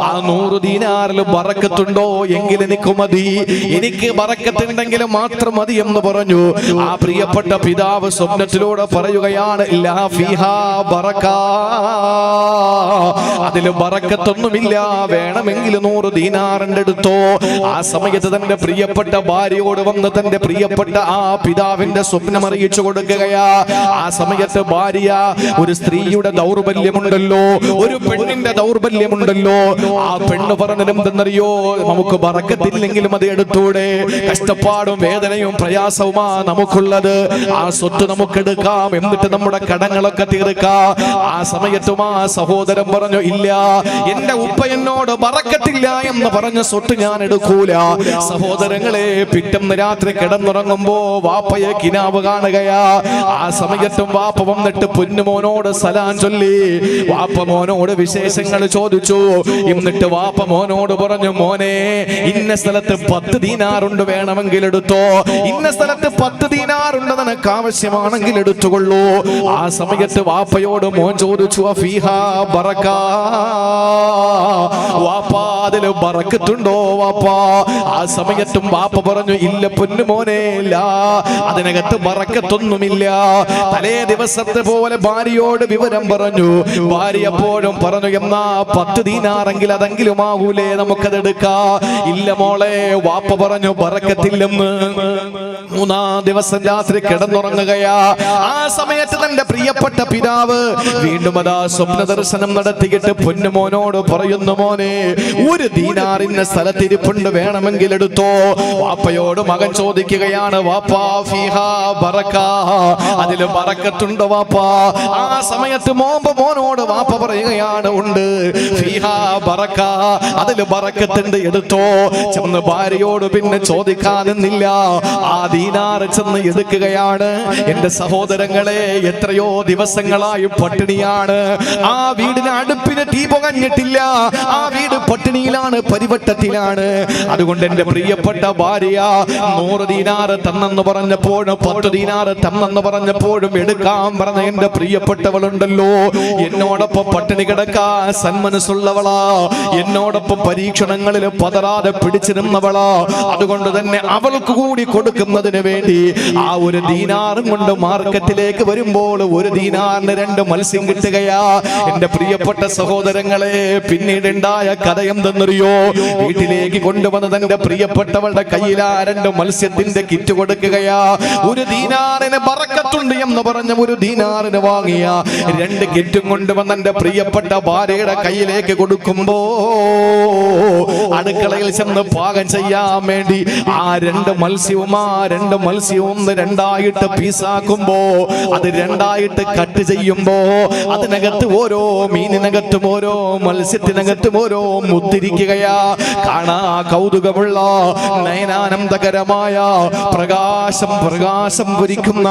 ആ 100 ദീനാറിൽ ബറക്കത്തുണ്ടോ? എങ്കിൽ എനിക്ക് മതി, എനിക്ക് ബറക്കത്തുണ്ടെങ്കിൽ മാത്രം മതി എന്ന് പറഞ്ഞു. ആ പ്രിയപ്പെട്ട പിതാവ് സ്വപ്നത്തിലൂടെ പറയുകയാണ്, ലാ ഫീഹാ ബറക, അതിൽ ബറക്കത്തൊന്നുമില്ല, വേണമെങ്കിൽ 100 ദീനാറിന്റെ എടുത്തോ. ആ സമയത്ത് തന്റെ പ്രിയപ്പെട്ട ഭാര്യയോട് വന്ന് തന്റെ പ്രിയപ്പെട്ട ആ പിതാവിന്റെ സ്വപ്നം അറിയിച്ചു കൊടുക്കുകയാ. ആ സമയത്ത് ഭാര്യ, ഒരു സ്ത്രീയുടെ ദൗർബല്യമുണ്ടല്ലോ, ഒരു പെണ്ണിന്റെ ദൗർബല്യമുണ്ടല്ലോ. ആ പെണ്ണ് പറഞ്ഞത് എന്തെന്നറിയോ? നമുക്ക് ബറക്കത്തില്ലെങ്കിലും അത് എടുത്തൂടെ, കഷ്ടപ്പാടും വേദനയും പ്രയാസവുമാ നമുക്കുള്ളത്, ആ സ്വത്ത് നമുക്ക് എടുക്കാം, എന്നിട്ട് നമ്മുടെ കടങ്ങളൊക്കെ തീർക്കാം. ആ സമയത്തും ആ സഹോദരൻ പറഞ്ഞു, ഇല്ല, എന്റെ ഉപ്പ എന്നോട് ബറക്കത്തില്ല എന്ന് പറഞ്ഞ സ്വത്ത് ഞാൻ എടുക്കൂല. സഹോദരങ്ങളെ, പിറ്റേന്ന് രാത്രി കിടന്നുറങ്ങുമ്പോ വാപ്പയെ കിനാവ് കാണുകയാ. ആ സമയത്തും വാപ്പ വന്നിട്ട് പൊന്നുമോനോട് സലാം ചൊല്ലി, വാപ്പ മോനോട് വിശേഷങ്ങൾ ചോദിച്ചു. എന്നിട്ട് വാപ്പ മോനോട് പറഞ്ഞു, മോനെ, ഇന്ന സ്ഥലത്ത് 10 ദീനാറുണ്ട്, വേണമെങ്കിൽ എടുത്തോ, ഇന്ന സ്ഥലത്ത് 10 ദീനാറുണ്ട്, നിനക്ക് ആവശ്യമാണെങ്കിൽ എടുത്തുകൊള്ളൂ. ആ സമയത്ത് വാപ്പയോട് മോൻ ചോദിച്ചു, ഫീഹാ ബറക, വാപ്പാ അതിൽ ബറക്കത്തുണ്ടോ വാപ്പാ? ആ സമയത്തും വാപ്പ പറഞ്ഞു, ഇല്ല പൊന്നുമോനെ, ലാ, അതിനകത്ത് ബറക്കത്തൊന്നുമില്ല. തലേ ദിവസത്തെ പോലെ ഭാര്യയോട് വിവരം പറഞ്ഞു. ഭാര്യ എപ്പോഴും പറഞ്ഞു, എന്നാ 10 ദീനാറെങ്കിൽ അതെങ്കിലും ആകൂലേ, നമുക്കതെടുക്കാ. ഇല്ല മോളെ, വാപ്പ പറഞ്ഞു ബറക്കത്തില്ലെന്ന്. 3-ാം ദിവസം രാത്രി കിടന്നുറങ്ങുകയാ. ആ സമയത്ത് തന്റെ പ്രിയപ്പെട്ട പിതാവ് വീണ്ടും അതാ സ്വപ്ന ദർശനം നടത്തിയിട്ട് പൊന്നുമോനോട് പറയുന്നു, മോനെ, 1 ദീനാറിന്റെ സ്ഥലത്തിരിപ്പുണ്ട്, വേണമെങ്കിൽ എടുത്തോ. വാപ്പയോട് മകൻ ചോദിക്കുകയാണ്, വാപ്പാ ഫീഹാ ബറക, അതില് ബറക്കത്തുണ്ടോ വാപ്പാ? ആ സമയത്ത് മോനോട് വാപ്പ പറയുകയാണ്, ഉണ്ട്, ഫീഹാ ബറക, അതില് ബറക്കത്തുണ്ട്, എടുത്തോ. ചെന്ന് ഭാര്യയോട് പിന്നെ ചോദിക്കാനെന്നില്ല, ആ ദീനാറ് ചെന്ന് എടുക്കുകയാണ്. എന്റെ സഹോദരങ്ങളെ, എത്രയോ ദിവസങ്ങളായി പട്ടിണിയാണ്. ആ വീടിന് അടുപ്പിന് തീ പുകഞ്ഞിട്ടില്ല, ആ വീട് പട്ടിണിയിലാണ്, പരിവട്ടത്തിലാണ്. അതുകൊണ്ട് എന്റെ പ്രിയപ്പെട്ട ഭാര്യ 100 ദീനാറ് തന്നെന്ന് പറഞ്ഞപ്പോഴും 10 ദീനാറ് തന്നെന്ന് പറഞ്ഞപ്പോഴും എടുക്കാൻ പറഞ്ഞ എന്റെ പ്രിയപ്പെട്ടവളുണ്ടല്ലോ, എന്നോടൊപ്പം പട്ടിണി കിടക്കാൻ സന്മനസ്സുള്ളവളാ, എന്നോടൊപ്പം പരീക്ഷണങ്ങളിൽ പതറാതെ പിടിച്ചിരുന്നവളാ. അതുകൊണ്ട് തന്നെ അവൾക്ക് കൂടി കൊടുക്കുന്നതിന് വേണ്ടി ആ 1 ദീനാറും കൊണ്ട് മാർക്കറ്റിലേക്ക് വരുമ്പോൾ 1 ദീനാറിന് 2 മത്സ്യം കിട്ടുകയാ. എന്റെ പ്രിയപ്പെട്ട സഹോദരങ്ങളെ, പിന്നീട് ഉണ്ടായ കഥ എന്തെന്നറിയോ? വീട്ടിലേക്ക് കൊണ്ടുവന്ന് തന്റെ പ്രിയപ്പെട്ടവളുടെ കയ്യിൽ ആ 2 മത്സ്യത്തിന്റെ കിറ്റ് കൊടുക്കുകയാ. 1 ദീനാറിന് ബറക്കത്തുണ്ട് എന്ന് പറഞ്ഞ 1 ദീനാറിന് വാങ്ങിയ 2 കിറ്റും കൊണ്ടുവന്ന് എന്റെ പ്രിയപ്പെട്ട ഭാര്യയുടെ കയ്യിലേക്ക് കൊടുക്കുമ്പോ അടുക്കളയിൽ ചെന്ന് പാകം ചെയ്യാൻ വേണ്ടി ആ 2 മത്സ്യവും 2 പീസാക്കുമ്പോ, അത് 2 കട്ട് ചെയ്യുമ്പോ അതിനകത്ത് ഓരോ മീനിനകത്തും ഓരോ മത്സ്യത്തിനകത്തും ഓരോ മുത്തിരിക്കുകയാ. കാണാ കൗതുകമുള്ള നയനാനന്ദകരമായ പ്രകാശം പൊരിക്കുന്ന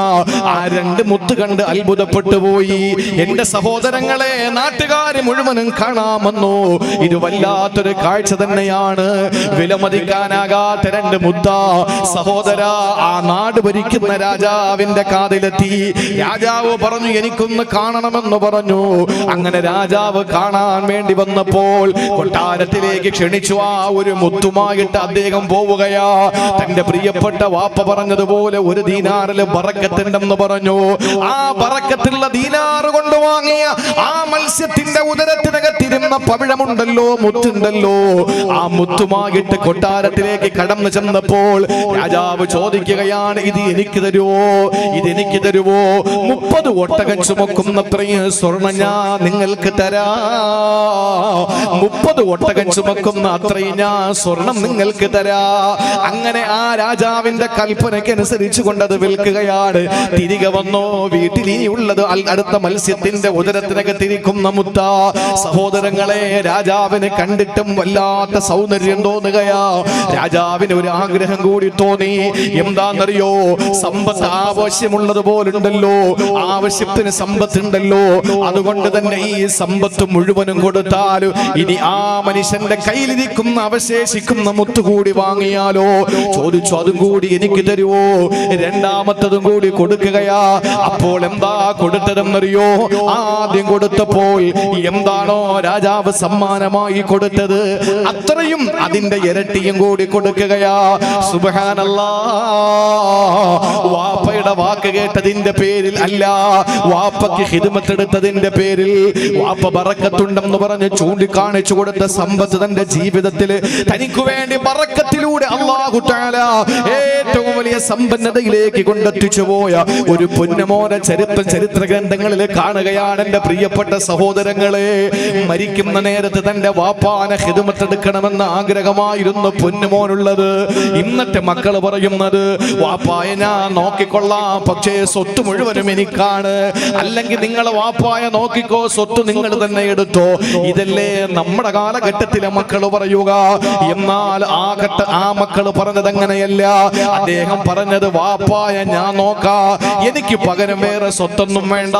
ആ 2 മുത്ത് കണ്ട് അത്ഭുതപ്പെട്ടു പോയി. എന്റെ സഹോദരങ്ങളെ, നാട്ടുകാര് മുഴുവനും കാണാൻ വന്നു. ഇത് വല്ലാത്തൊരു കാഴ്ച തന്നെയാണ്. വിലമതിക്കാനാകാത്ത 2 മുത്ത. സഹോദര, ആ നാട് ഭരിക്കുന്ന രാജാവിന്റെ കാതിലെത്തി. രാജാവ് പറഞ്ഞു, എനിക്കൊന്ന് കാണണമെന്ന് പറഞ്ഞു. അങ്ങനെ രാജാവ് കാണാൻ വേണ്ടി വന്നപ്പോൾ കൊട്ടാരത്തിലേക്ക് ക്ഷണിച്ചു. ആ 1 മുത്തുമായിട്ട് അദ്ദേഹം പോവുകയാ. തന്റെ പ്രിയപ്പെട്ട വാപ്പ പറഞ്ഞതുപോലെ 1 ദീനാറില് ബറക്കത്തുണ്ടെന്ന് പറഞ്ഞു. ആ ബറക്കത്തുള്ള ദീനാറ് കൊണ്ട് വാങ്ങിയ ആ മത്സ്യത്തിന്റെ ഉദരത്തിനകത്തിരുന്ന പവിഴമുണ്ടല്ലോ, മുത്തുണ്ടല്ലോ, ആ മുത്തുമായിട്ട് കൊട്ടാരത്തിലേക്ക് കടന്നു ചെന്നപ്പോൾ രാജാവ് ചോദിക്കുകയാണ്, ഇത് എനിക്ക് തരുവോ, ഇതെനിക്ക് തരുവോ? 30 ഒട്ടകം ചുമ ചുമക്കുന്നത്രയും സ്വർണം ഞാൻ നിങ്ങൾക്ക് തരാ. 30 ഒട്ടകം ചുമക്കുന്ന അത്രയും ഞാൻ സ്വർണം നിങ്ങൾക്ക് തരാ. അങ്ങനെ ആ രാജാവിന്റെ കൽപ്പനയ്ക്കനുസരിച്ച് കൊണ്ടത് വിൽക്കുകയാണ്. തിരികെ വന്നോ, വീട്ടിൽ ഇനിയുള്ളത് അടുത്ത മത്സ്യത്തിന്റെ ഉദരത്തിനകത്തിരിക്കുന്ന മുത്ത. സഹോദരങ്ങളെ, രാജാവിനെ കണ്ടിട്ടും വല്ലാത്ത സൗന്ദര്യം തോന്നുകയാ. രാജാവിന് ഒരു ആഗ്രഹം കൂടി തോന്നി. എന്താണെന്നറിയോ? സമ്പത്ത് ആവശ്യമുള്ളത് പോലുണ്ടല്ലോ, ആവശ്യത്തിന് സമ്പത്തുണ്ടല്ലോ. അതുകൊണ്ട് തന്നെ ഈ സമ്പത്ത് മുഴുവനും കൊടുത്താലും ഇനി ആ മനുഷ്യന്റെ കയ്യിലിരിക്കുന്ന അവശേഷിക്കുന്ന മുത്തുകൂടി വാങ്ങിയാലോ? ചോദിച്ചു, അതും കൂടി എനിക്ക് തരുവോ? രണ്ടാമത്തതും കൂടി കൊടുക്കുകയാ. അപ്പോൾ എന്താ കൊടുത്തതെന്നറിയോ? ആദ്യം കൊടുത്തപ്പോൾ എന്താണോ രാജാവ് സമ്മാനമായി കൊടുത്തത് അത്രയും അതിന്റെ ഇരട്ടിയും കൂടി കൊടുക്കുകയാ. സുബ്ഹാനല്ലാഹ്. വാപ്പയുടെ വാക്ക് കേട്ടതിന്റെ പേരിൽ അല്ല, വാപ്പയ്ക്ക് ഖിദ്മത്ത് എടുത്തതിന്റെ പേരിൽ, വാപ്പ ബറക്കത്തുണ്ടെന്ന് പറഞ്ഞ് ചൂണ്ടിക്കാണിച്ചു കൊടുത്ത സമ്പത്ത് തന്റെ ജീവിതത്തിൽ തനിക്ക് വേണ്ടി ബറക്കത്തിലൂടെ അല്ലാഹു തആല ഏറ്റവും വലിയ സമ്പന്നതയിലേക്ക് കൊണ്ടെത്തിച്ചു പോയ ഒരു പൊന്നുമോനെ ചരിത്ര ഗ്രന്ഥങ്ങളിൽ കാണുകയാണ്. എന്റെ പ്രിയപ്പെട്ട സഹോദരങ്ങളെ, മരിക്കുന്ന നേരത്ത് തന്റെ വാപ്പാനെ ഖിദ്മത്ത് എടുക്കണമെന്ന ആഗ്രഹമായിരുന്നു പൊന്നുമോനുള്ളത്. ഇന്നത്തെ മക്കൾ പറയുന്നത്, വാപ്പായ ഞാൻ നോക്കിക്കൊള്ളാം, പക്ഷേ സ്വത്ത് മുഴുവനും എനിക്കാണ്. അല്ലെങ്കിൽ നിങ്ങളെ വാപ്പായ നോക്കിക്കോ, സ്വത്ത് നിങ്ങൾ തന്നെ എടുത്തോ. ഇതല്ലേ നമ്മുടെ കാലഘട്ടത്തിലെ മക്കൾ പറയുക. എന്നാൽ ആ മക്കൾ പറഞ്ഞത് അങ്ങനെയല്ല. അദ്ദേഹം പറഞ്ഞത്, വാപ്പായ ഞാൻ നോക്കാ, എനിക്ക് പകരം വേറെ സ്വത്തൊന്നും വേണ്ട,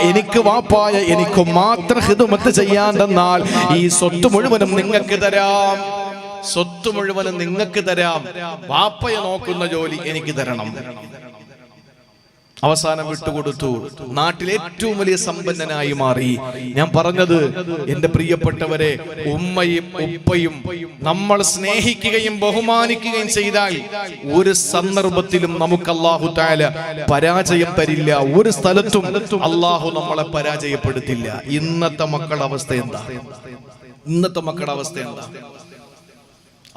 എനിക്ക് വാപ്പായ എനിക്ക് മാത്രം ഖിദ്മത്ത് ചെയ്യാൻ തന്നാൽ ഈ സ്വത്ത് മുഴുവനും നിങ്ങൾക്ക് തരാം. സ്വത്ത് മുഴുവനും നിങ്ങൾക്ക് തരാം, വാപ്പയെ നോക്കുന്ന ജോലി എനിക്ക് തരണം. അവസാനം വിട്ടുകൊടുത്തു. നാട്ടിലെ ഏറ്റവും വലിയ സമ്പന്നനായി മാറി. ഞാൻ പറഞ്ഞത്, എന്റെ പ്രിയപ്പെട്ടവരെ, ഉമ്മയും ഉപ്പയും നമ്മൾ സ്നേഹിക്കുകയും ബഹുമാനിക്കുകയും ചെയ്താൽ ഒരു സന്ദർഭത്തിലും നമുക്ക് അല്ലാഹു തആല പരാജയം തരില്ല. ഒരു സ്ഥലത്തും അല്ലാഹു നമ്മളെ പരാജയപ്പെടുത്തില്ല. ഇന്നത്തെ മക്കളുടെ അവസ്ഥ എന്താ? ഇന്നത്തെ മക്കളുടെ അവസ്ഥ എന്താ?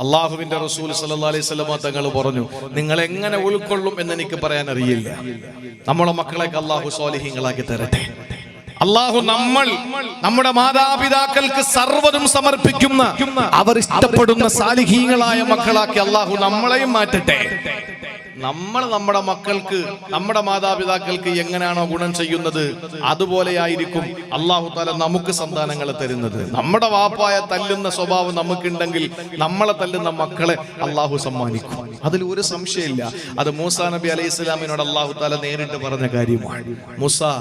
അള്ളാഹുവിന്റെ റസൂൽ സല്ലല്ലാഹു അലൈഹി വസല്ലം തങ്ങൾ പറഞ്ഞു, നിങ്ങൾ എങ്ങനെ ഉൾക്കൊള്ളും എന്ന് എനിക്ക് പറയാൻ അറിയില്ല. നമ്മളെ മക്കളെയൊക്കെ അള്ളാഹു സ്വാലിഹീങ്ങളാക്കി തരട്ടെ. അള്ളാഹു നമ്മുടെ മാതാപിതാക്കൾക്ക് സർവ്വതും സമർപ്പിക്കുന്ന, അവർ ഇഷ്ടപ്പെടുന്ന സാലിഹീങ്ങളായ മക്കളാക്കി അള്ളാഹു നമ്മളെയും മാറ്റട്ടെ. നമ്മൾ നമ്മുടെ മക്കൾക്ക്, നമ്മുടെ മാതാപിതാക്കൾക്ക് എങ്ങനെയാണോ ഗുണം ചെയ്യുന്നത് അതുപോലെയായിരിക്കും അല്ലാഹു തആല നമുക്ക് സന്താനങ്ങളെ തരുന്നത്. നമ്മുടെ വാപ്പായ തല്ലുന്ന സ്വഭാവം നമുക്കുണ്ടെങ്കിൽ നമ്മളെ തല്ലുന്ന മക്കളെ അല്ലാഹു സമ്മാനിക്കും. അതിൽ ഒരു സംശയമില്ല. അത് മൂസാ നബി അലൈഹി സ്വലാമിനോട് അല്ലാഹു തആല നേരിട്ട് പറഞ്ഞ കാര്യമാണ്. മൂസാ,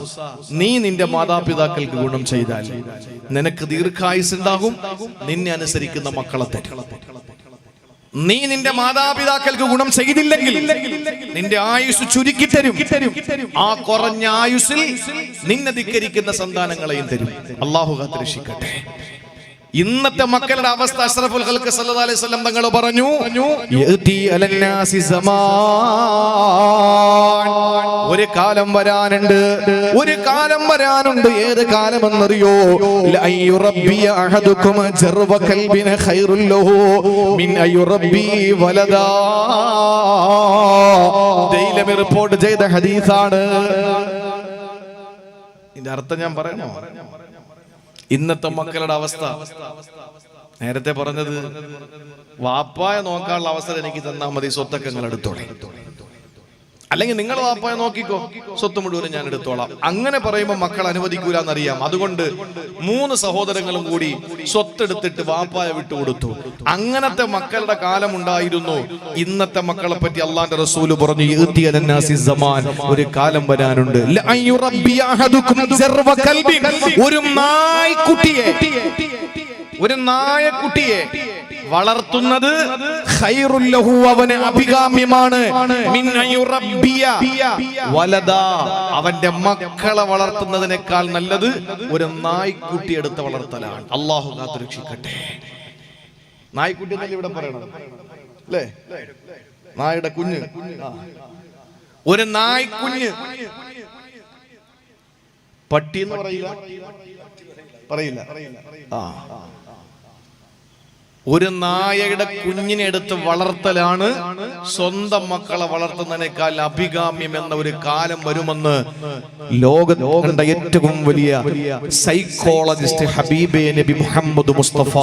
നീ നിന്റെ മാതാപിതാക്കൾക്ക് ഗുണം ചെയ്താൽ നിനക്ക് ദീർഘായുസ് ഉണ്ടാകും, നിന്നെ അനുസരിക്കുന്ന മക്കളെ തരും. നീ നിന്റെ മാതാപിതാക്കൾക്ക് ഗുണം ചെയ്തില്ലെങ്കിൽ നിന്റെ ആയുസ് ചുരുക്കി തരും. ആ കുറഞ്ഞ ആയുസിൽ നിന്നെ ധിക്കരിക്കുന്ന സന്താനങ്ങളെയും തരും. അല്ലാഹു കാത്തുരക്ഷിക്കട്ടെ. ഇന്നത്തെ മക്കളുടെ അവസ്ഥ അഷ്റഫുൽ ഖൽഖ് സല്ലല്ലാഹു അലൈഹി വസല്ലം തങ്ങൾ പറഞ്ഞു, യഅതി അലന്നാസി സമാൻ, ഒരു കാലം വരാനുണ്ട്, ഒരു കാലം വരാനുണ്ട്. ഏത് കാലമെന്നറിയോ? ലഅയ്യുറബ്ബി അഹദുകും ജർവ കൽബിന ഖൈറുൽ ലഹു മിൻ അയ്യുറബ്ബി വലദാ. ദൈലമി റിപ്പോർട്ട് ചെയ്ത ഹദീസാണ്. ഇതിന്റെ അർത്ഥം ഞാൻ പറയണോ? ഇന്നത്തെ മക്കളുടെ അവസ്ഥ നേരത്തെ പറഞ്ഞത്, വാപ്പായ നോക്കാനുള്ള അവസരം എനിക്ക് തന്നാൽ മതി, സ്വത്തൊക്കെ നിങ്ങൾ എടുത്തോളെ. അല്ലെങ്കിൽ നിങ്ങൾ വാപ്പായ നോക്കിക്കോ, സ്വത്ത് മുഴുവനും ഞാൻ എടുത്തോളാം. അങ്ങനെ പറയുമ്പോൾ മക്കൾ അനുവദിക്കൂല എന്നറിയാം. അതുകൊണ്ട് 3 സഹോദരങ്ങളും കൂടി സ്വത്തെടുത്തിട്ട് വാപ്പായ വിട്ടുകൊടുത്തു. അങ്ങനത്തെ മക്കളുടെ കാലം ഉണ്ടായിരുന്നു. ഇന്നത്തെ മക്കളെ പറ്റി അള്ളാന്റെ റസൂല് പറഞ്ഞു, യഅതി അലന്നാസി സമാൻ, ഒരു കാലം വരാനുണ്ട്. ലഅയ്യുറബ്ബി അഹദുകും ജർവ കൽബി, ഒരു നായക്കുട്ടിയെ വളർത്തുന്നത് ഖൈറുൽ ലഹു, അവന് അഭികാമ്യമാണ്. മിൻ അയ്യുറബ്ബിയ വലദാ, അവന്റെ മക്കളെ വളർത്തുന്നതിനേക്കാൾ നല്ലത് ഒരു നായ്ക്കുട്ടി എടുത്ത് വളർത്തലാണ്. അല്ലാഹു കാത്തുരക്ഷിക്കട്ടെ. നായ്ക്കുട്ടി എന്നല്ലേ ഇവിടെ പറയണം, അല്ലേ? നായുടെ കുഞ്ഞ്, ഒരു നായ്ക്കുഞ്ഞ്. പട്ടി എന്ന് പറയില്ല. ഒരു നായയുടെ കുഞ്ഞിനെ എടുത്ത് വളർത്തലാണ് സ്വന്തം മക്കളെ വളർത്തുന്നതിനേക്കാൾ അഭികാമ്യം എന്ന ഒരു കാലം വരുമെന്ന് ലോകത്തിന്റെ ഏറ്റവും വലിയ സൈക്കോളജിസ്റ്റ് ഹബീബെ നബി മുഹമ്മദ് മുസ്തഫ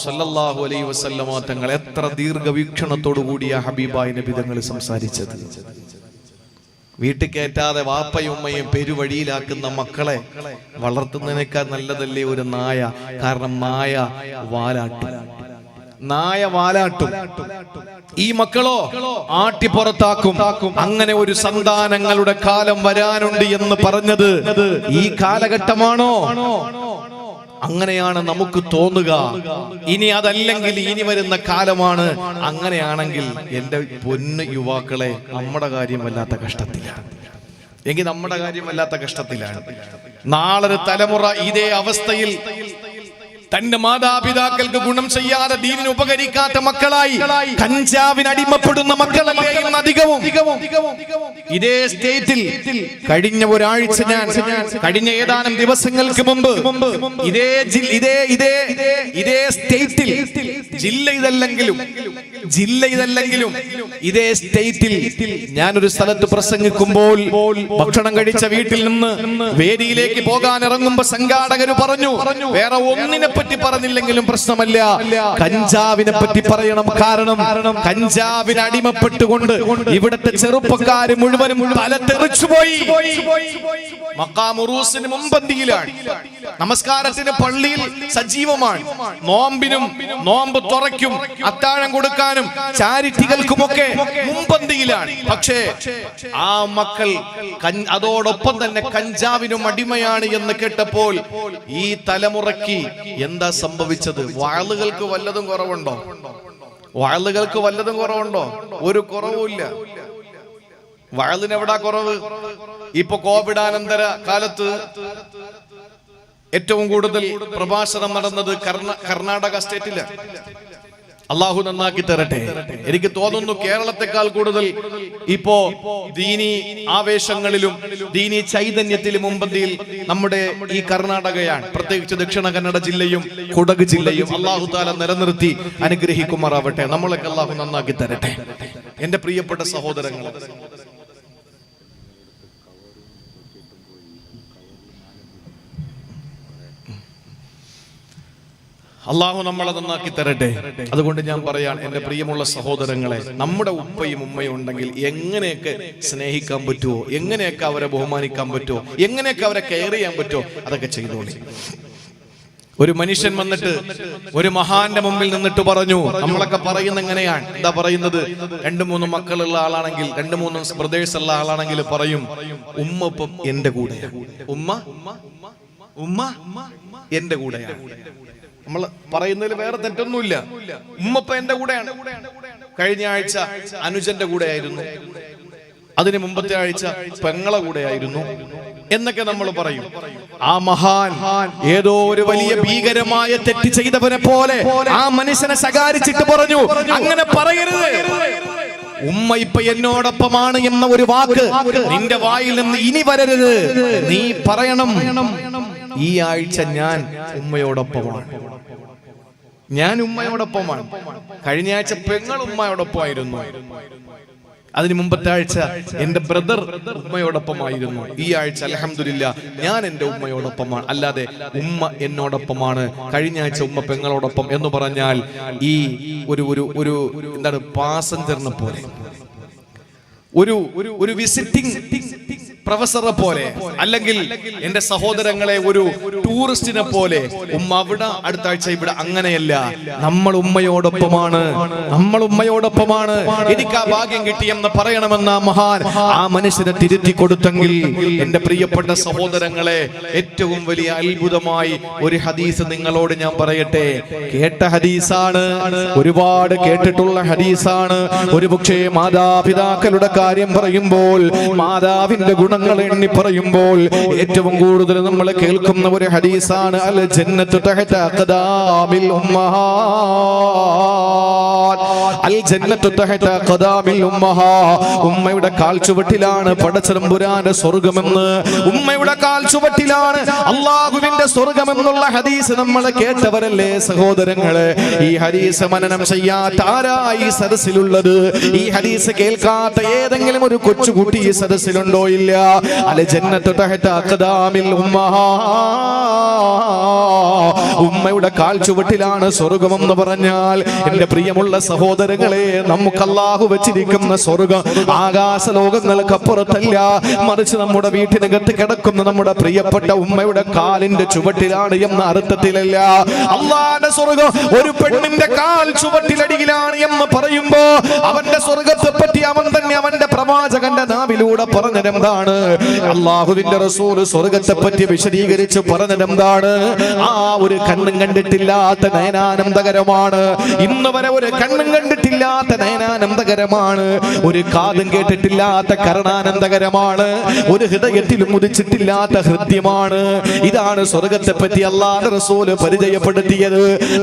സല്ലല്ലാഹു അലൈഹി വസല്ലമ തങ്ങൾ എത്ര ദീർഘവീക്ഷണത്തോടു കൂടിയ ഹബീബായ നബി തങ്ങൾ സംസാരിച്ചത്. വീട്ടിൽ കയറ്റാതെ വാപ്പയും ഉമ്മയും പെരുവഴിയിലാക്കുന്ന മക്കളെ വളർത്തുന്നതിനേക്കാൾ നല്ലതല്ലേ ഒരു നായ? കാരണം നായ വാലാട്ടും, ഈ മക്കളോ ആട്ടി പുറത്താക്കും. അങ്ങനെ ഒരു സന്താനങ്ങളുടെ കാലം വരാനുണ്ട് എന്ന് പറഞ്ഞത് ഈ കാലഘട്ടമാണോ? അങ്ങനെയാണ് നമുക്ക് തോന്നുക. ഇനി അതല്ലെങ്കിൽ ഇനി വരുന്ന കാലമാണ്. അങ്ങനെയാണെങ്കിൽ എന്റെ പൊന്ന് യുവാക്കളെ, നമ്മുടെ കാര്യം വല്ലാത്ത കഷ്ടത്തിലാണ്. എങ്കിൽ നമ്മുടെ കാര്യം വല്ലാത്ത കഷ്ടത്തിലാണ്. നാളൊരു തലമുറ ഇതേ അവസ്ഥയിൽ തന്റെ മാതാപിതാക്കൾക്ക് ഗുണം ചെയ്യാതെ ദീനിന് ഉപകരിക്കാത്ത മക്കളായി കഞ്ചാവിന് അടിമപ്പെടുന്ന മക്കളല്ലേ ഇന്ന് അധികവും. ഇതേ സ്റ്റേറ്റിൽ കഴിഞ്ഞ ഒരാഴ്ച കഴിഞ്ഞ ഏതാനും ദിവസങ്ങൾക്ക് മുമ്പ് ഇതേ സ്റ്റേറ്റിൽ ജില്ല ഇതല്ലെങ്കിലും ഇതേ സ്റ്റേറ്റിൽ ഞാനൊരു സ്ഥലത്ത് പ്രസംഗിക്കുമ്പോൾ ഭക്ഷണം കഴിച്ച വീട്ടിൽ നിന്ന് വേദിയിലേക്ക് പോകാൻ ഇറങ്ങുമ്പോ സംഘാടകര് പറഞ്ഞു, വേറെ ഒന്നിനെ പറ്റി പറഞ്ഞില്ലെങ്കിലും പ്രശ്നമല്ല, കഞ്ചാവിനെ പറ്റി പറയണം. കാരണം കഞ്ചാവിന് അടിമപ്പെട്ടുകൊണ്ട് ഇവിടുത്തെ ചെറുപ്പക്കാര് മുഴുവനും തല തെറിച്ചുപോയി. മഖാം ഉറൂസിന് മുമ്പന്തിയിലാണ്, നമസ്കാരത്തിന് പള്ളിയിൽ സജീവമാണ്, നോമ്പിനും നോമ്പ് തുറയ്ക്കും അത്താഴം കൊടുക്കാനും ചാരിറ്റികൾക്കുമൊക്കെ മുമ്പന്തിയിലാണ്. പക്ഷേ ആ മക്കൾ അതോടൊപ്പം തന്നെ കഞ്ചാവിനും അടിമയാണ് എന്ന് കേട്ടപ്പോൾ ഈ തലമുറയ്ക്ക് എന്താ സംഭവിച്ചത്? വാളുകൾക്ക് വല്ലതും കുറവുണ്ടോ? ഒരു കുറവുമില്ല. വാളിനെവിടാ കുറവ്? ഇപ്പൊ കോവിഡാനന്തര കാലത്ത് ഏറ്റവും കൂടുതൽ പ്രഭാഷണം നടന്നത് കർണാടക സ്റ്റേറ്റില്. അള്ളാഹു നന്നാക്കി തരട്ടെ. എനിക്ക് തോന്നുന്നു കേരളത്തെക്കാൾ കൂടുതൽ ഇപ്പോ ദീനി ആവേശങ്ങളിലും ദീനി ചൈതന്യത്തിലും മുമ്പന്തിയിൽ നമ്മുടെ ഈ കർണാടകയാണ്. പ്രത്യേകിച്ച് ദക്ഷിണ കന്നഡ ജില്ലയും കുടക് ജില്ലയും അള്ളാഹു താല നിലനിർത്തി അനുഗ്രഹിക്കുമാറാവട്ടെ. നമ്മളൊക്കെ അള്ളാഹു നന്നാക്കി തരട്ടെ. എന്റെ പ്രിയപ്പെട്ട സഹോദരങ്ങൾ, അള്ളാഹു നമ്മളെ നന്നാക്കി തരട്ടെ. അതുകൊണ്ട് ഞാൻ പറയാൻ, എന്റെ പ്രിയമുള്ള സഹോദരങ്ങളെ, നമ്മുടെ ഉപ്പയും ഉമ്മയും ഉണ്ടെങ്കിൽ എങ്ങനെയൊക്കെ സ്നേഹിക്കാൻ പറ്റുമോ, എങ്ങനെയൊക്കെ അവരെ ബഹുമാനിക്കാൻ പറ്റുമോ, എങ്ങനെയൊക്കെ അവരെ കെയർ ചെയ്യാൻ പറ്റുമോ, അതൊക്കെ ചെയ്തോളി. ഒരു മനുഷ്യൻ വന്നിട്ട് ഒരു മഹാന്റെ മുമ്പിൽ നിന്നിട്ട് പറഞ്ഞു, നമ്മളൊക്കെ പറയുന്ന എങ്ങനെയാണ്, എന്താ പറയുന്നത്? 2-3 മക്കളുള്ള ആളാണെങ്കിൽ, 2-3 ബ്രദേഴ്സ് ഉള്ള ആളാണെങ്കിൽ പറയും, ഉമ്മ ഇപ്പം എന്റെ കൂടെ, ഉമ്മ എന്റെ കൂടെയാണ്. നമ്മൾ പറയുന്നതിൽ വേറെ തെറ്റൊന്നുമില്ല. ഉമ്മപ്പ എന്റെ കൂടെയാണ്. കഴിഞ്ഞ ആഴ്ച അനുജന്റെ കൂടെയായിരുന്നു, അതിന് മുമ്പത്തെ ആഴ്ച പെങ്ങളെ കൂടെയായിരുന്നു എന്നൊക്കെ നമ്മൾ പറയും. ആ മഹാൻ ഏതോ ഒരു വലിയ ഭീകരമായ തെറ്റ് ചെയ്തവനെ പോലെ ആ മനുഷ്യനെ ശകാരിച്ചിട്ട് പറഞ്ഞു, അങ്ങനെ പറയരുത്. ഉമ്മ ഇപ്പൊ എന്നോടൊപ്പമാണ് എന്ന ഒരു വാക്ക് നിന്റെ വായിൽ നിന്ന് ഇനി വരരുത്. നീ പറയണം, ഈ ആഴ്ച ഞാൻ ഉമ്മയോടൊപ്പമാണ്. കഴിഞ്ഞ ആഴ്ച പെങ്ങൾ ഉമ്മയോടൊപ്പമായിരുന്നു. അതിന് മുമ്പത്തെ ആഴ്ച എന്റെ ബ്രദർ ഉമ്മയോടൊപ്പമായിരുന്നു. ഈ ആഴ്ച അൽഹംദുലില്ലാ ഞാൻ എന്റെ ഉമ്മയോടൊപ്പമാണ്. അല്ലാതെ ഉമ്മ എന്നോടൊപ്പമാണ്, കഴിഞ്ഞ ആഴ്ച ഉമ്മ പെങ്ങളോടൊപ്പം എന്ന് പറഞ്ഞാൽ ഈ ഒരു എന്താണ്, പാസഞ്ചറിനെ പോലെ, ഒരു വിസിറ്റിംഗ് പ്രൊഫസറെ പോലെ, അല്ലെങ്കിൽ എന്റെ സഹോദരങ്ങളെ ഒരു ടൂറിസ്റ്റിനെ പോലെ ഉമ്മ അവിടെ, അടുത്ത ആഴ്ച ഇവിടെ. അങ്ങനെയല്ല, നമ്മൾ ഉമ്മയോടൊപ്പമാണ്. എനിക്ക് ആ ഭാഗ്യം കിട്ടിയെന്ന് പറയണമെന്ന മഹാൻ ആ മനുഷ്യനെ തിരുത്തി കൊടുത്തെങ്കിൽ, എന്റെ പ്രിയപ്പെട്ട സഹോദരങ്ങളെ, ഏറ്റവും വലിയ അത്ഭുതമായി ഒരു ഹദീസ് നിങ്ങളോട് ഞാൻ പറയട്ടെ. കേട്ട ഹദീസാണ്, ഒരുപാട് കേട്ടിട്ടുള്ള ഹദീസാണ്. ഒരുപക്ഷേ മാതാപിതാക്കളുടെ കാര്യം പറയുമ്പോൾ മാതാവിന്റെ ഗുണം ഗുണങ്ങൾ എണ്ണി പറയുമ്പോൾ ഏറ്റവും കൂടുതൽ നമ്മൾ കേൾക്കുന്ന ഒരു ഹദീസാണ് അൽ ജന്നത്തു തഹത അഖദാമിൽ ഉമ്മഹാത്ത്. അൽ ജന്നത്തു തഹത അഖദാമിൽ ഉമ്മഹാത്ത്. ഉമ്മയുടെ കാൽച്ചുവട്ടിലാണ് പടച്ചതമ്പുരാന്റെ സ്വർഗ്ഗമെന്ന്, ഉമ്മയുടെ കാൽച്ചുവട്ടിലാണ് അല്ലാഹുവിന്റെ സ്വർഗ്ഗമെന്നുള്ള ഹദീസ് നമ്മൾ കേട്ടവരല്ലേ സഹോദരങ്ങളെ? ഈ ഹദീസ് മനനം ചെയ്യാത്ത ആരായി സദസ്സിലുള്ളത്? ഈ ഹദീസ് കേൾക്കാത്ത ഏതെങ്കിലും ഒരു കൊച്ചുകുട്ടി ഈ സദസ്സിലുണ്ടോ? ഇല്ല. അൽ ജന്നത്തു തഹത അഖദാമിൽ ഉമ്മഹാത്ത്. ഉമ്മയുടെ കാൽച്ചുവട്ടിലാണ് സ്വർഗ്ഗമെന്ന് പറഞ്ഞാൽ എന്റെ പ്രിയമുള്ള സഹോദരങ്ങളെ, നമുക്ക് അല്ലാഹു വെച്ചിരിക്കുന്ന സ്വർഗ്ഗം ആകാശ ലോകങ്ങൾക്കപ്പുറത്തല്ല, മറിച്ച് നമ്മുടെ വീട്ടിനകത്ത് കിടക്കുന്ന നമ്മുടെ പ്രിയപ്പെട്ട ഉമ്മയുടെ കാലിന്റെ ചുവട്ടിലാണ് എന്ന അർത്ഥത്തിലല്ല. അല്ലാഹുവിന്റെ സ്വർഗ്ഗം ഒരു പെണ്ണിന്റെ കാൽ ചുവട്ടിലടിയിലാണ് എന്ന് പറയുമ്പോ അവന്റെ സ്വർഗ്ഗത്തെ പറ്റി അവൻ തന്നെ അവന്റെ പ്രവാചകന്റെ നാവിലൂടെ പറഞ്ഞതെന്താണ്? അല്ലാഹുവിന്റെ റസൂൽ സ്വർഗ്ഗത്തെ പറ്റി വിശദീകരിച്ച് പറഞ്ഞതെന്താണ്? ആ ഒരു കണ്ണും കണ്ടിട്ടില്ലാത്ത നയനാനന്ദകരമാണ്. ഇന്ന് വരെ ഒരു കണ്ണും കണ്ടിട്ടില്ലാത്ത നയനാനന്ദകരമാണ്, ഒരു കാതും കേട്ടിട്ടില്ലാത്ത കർണാനന്ദകരമാണ്, ഒരു ഹൃദയത്തിലും ഉദിച്ചിട്ടില്ലാത്ത ഹൃദ്യമാണ്. ഇതാണ് സ്വർഗ്ഗത്തെ പറ്റി അല്ലാഹുവിന്റെ റസൂൽ പരിചയപ്പെടുത്തിയത്.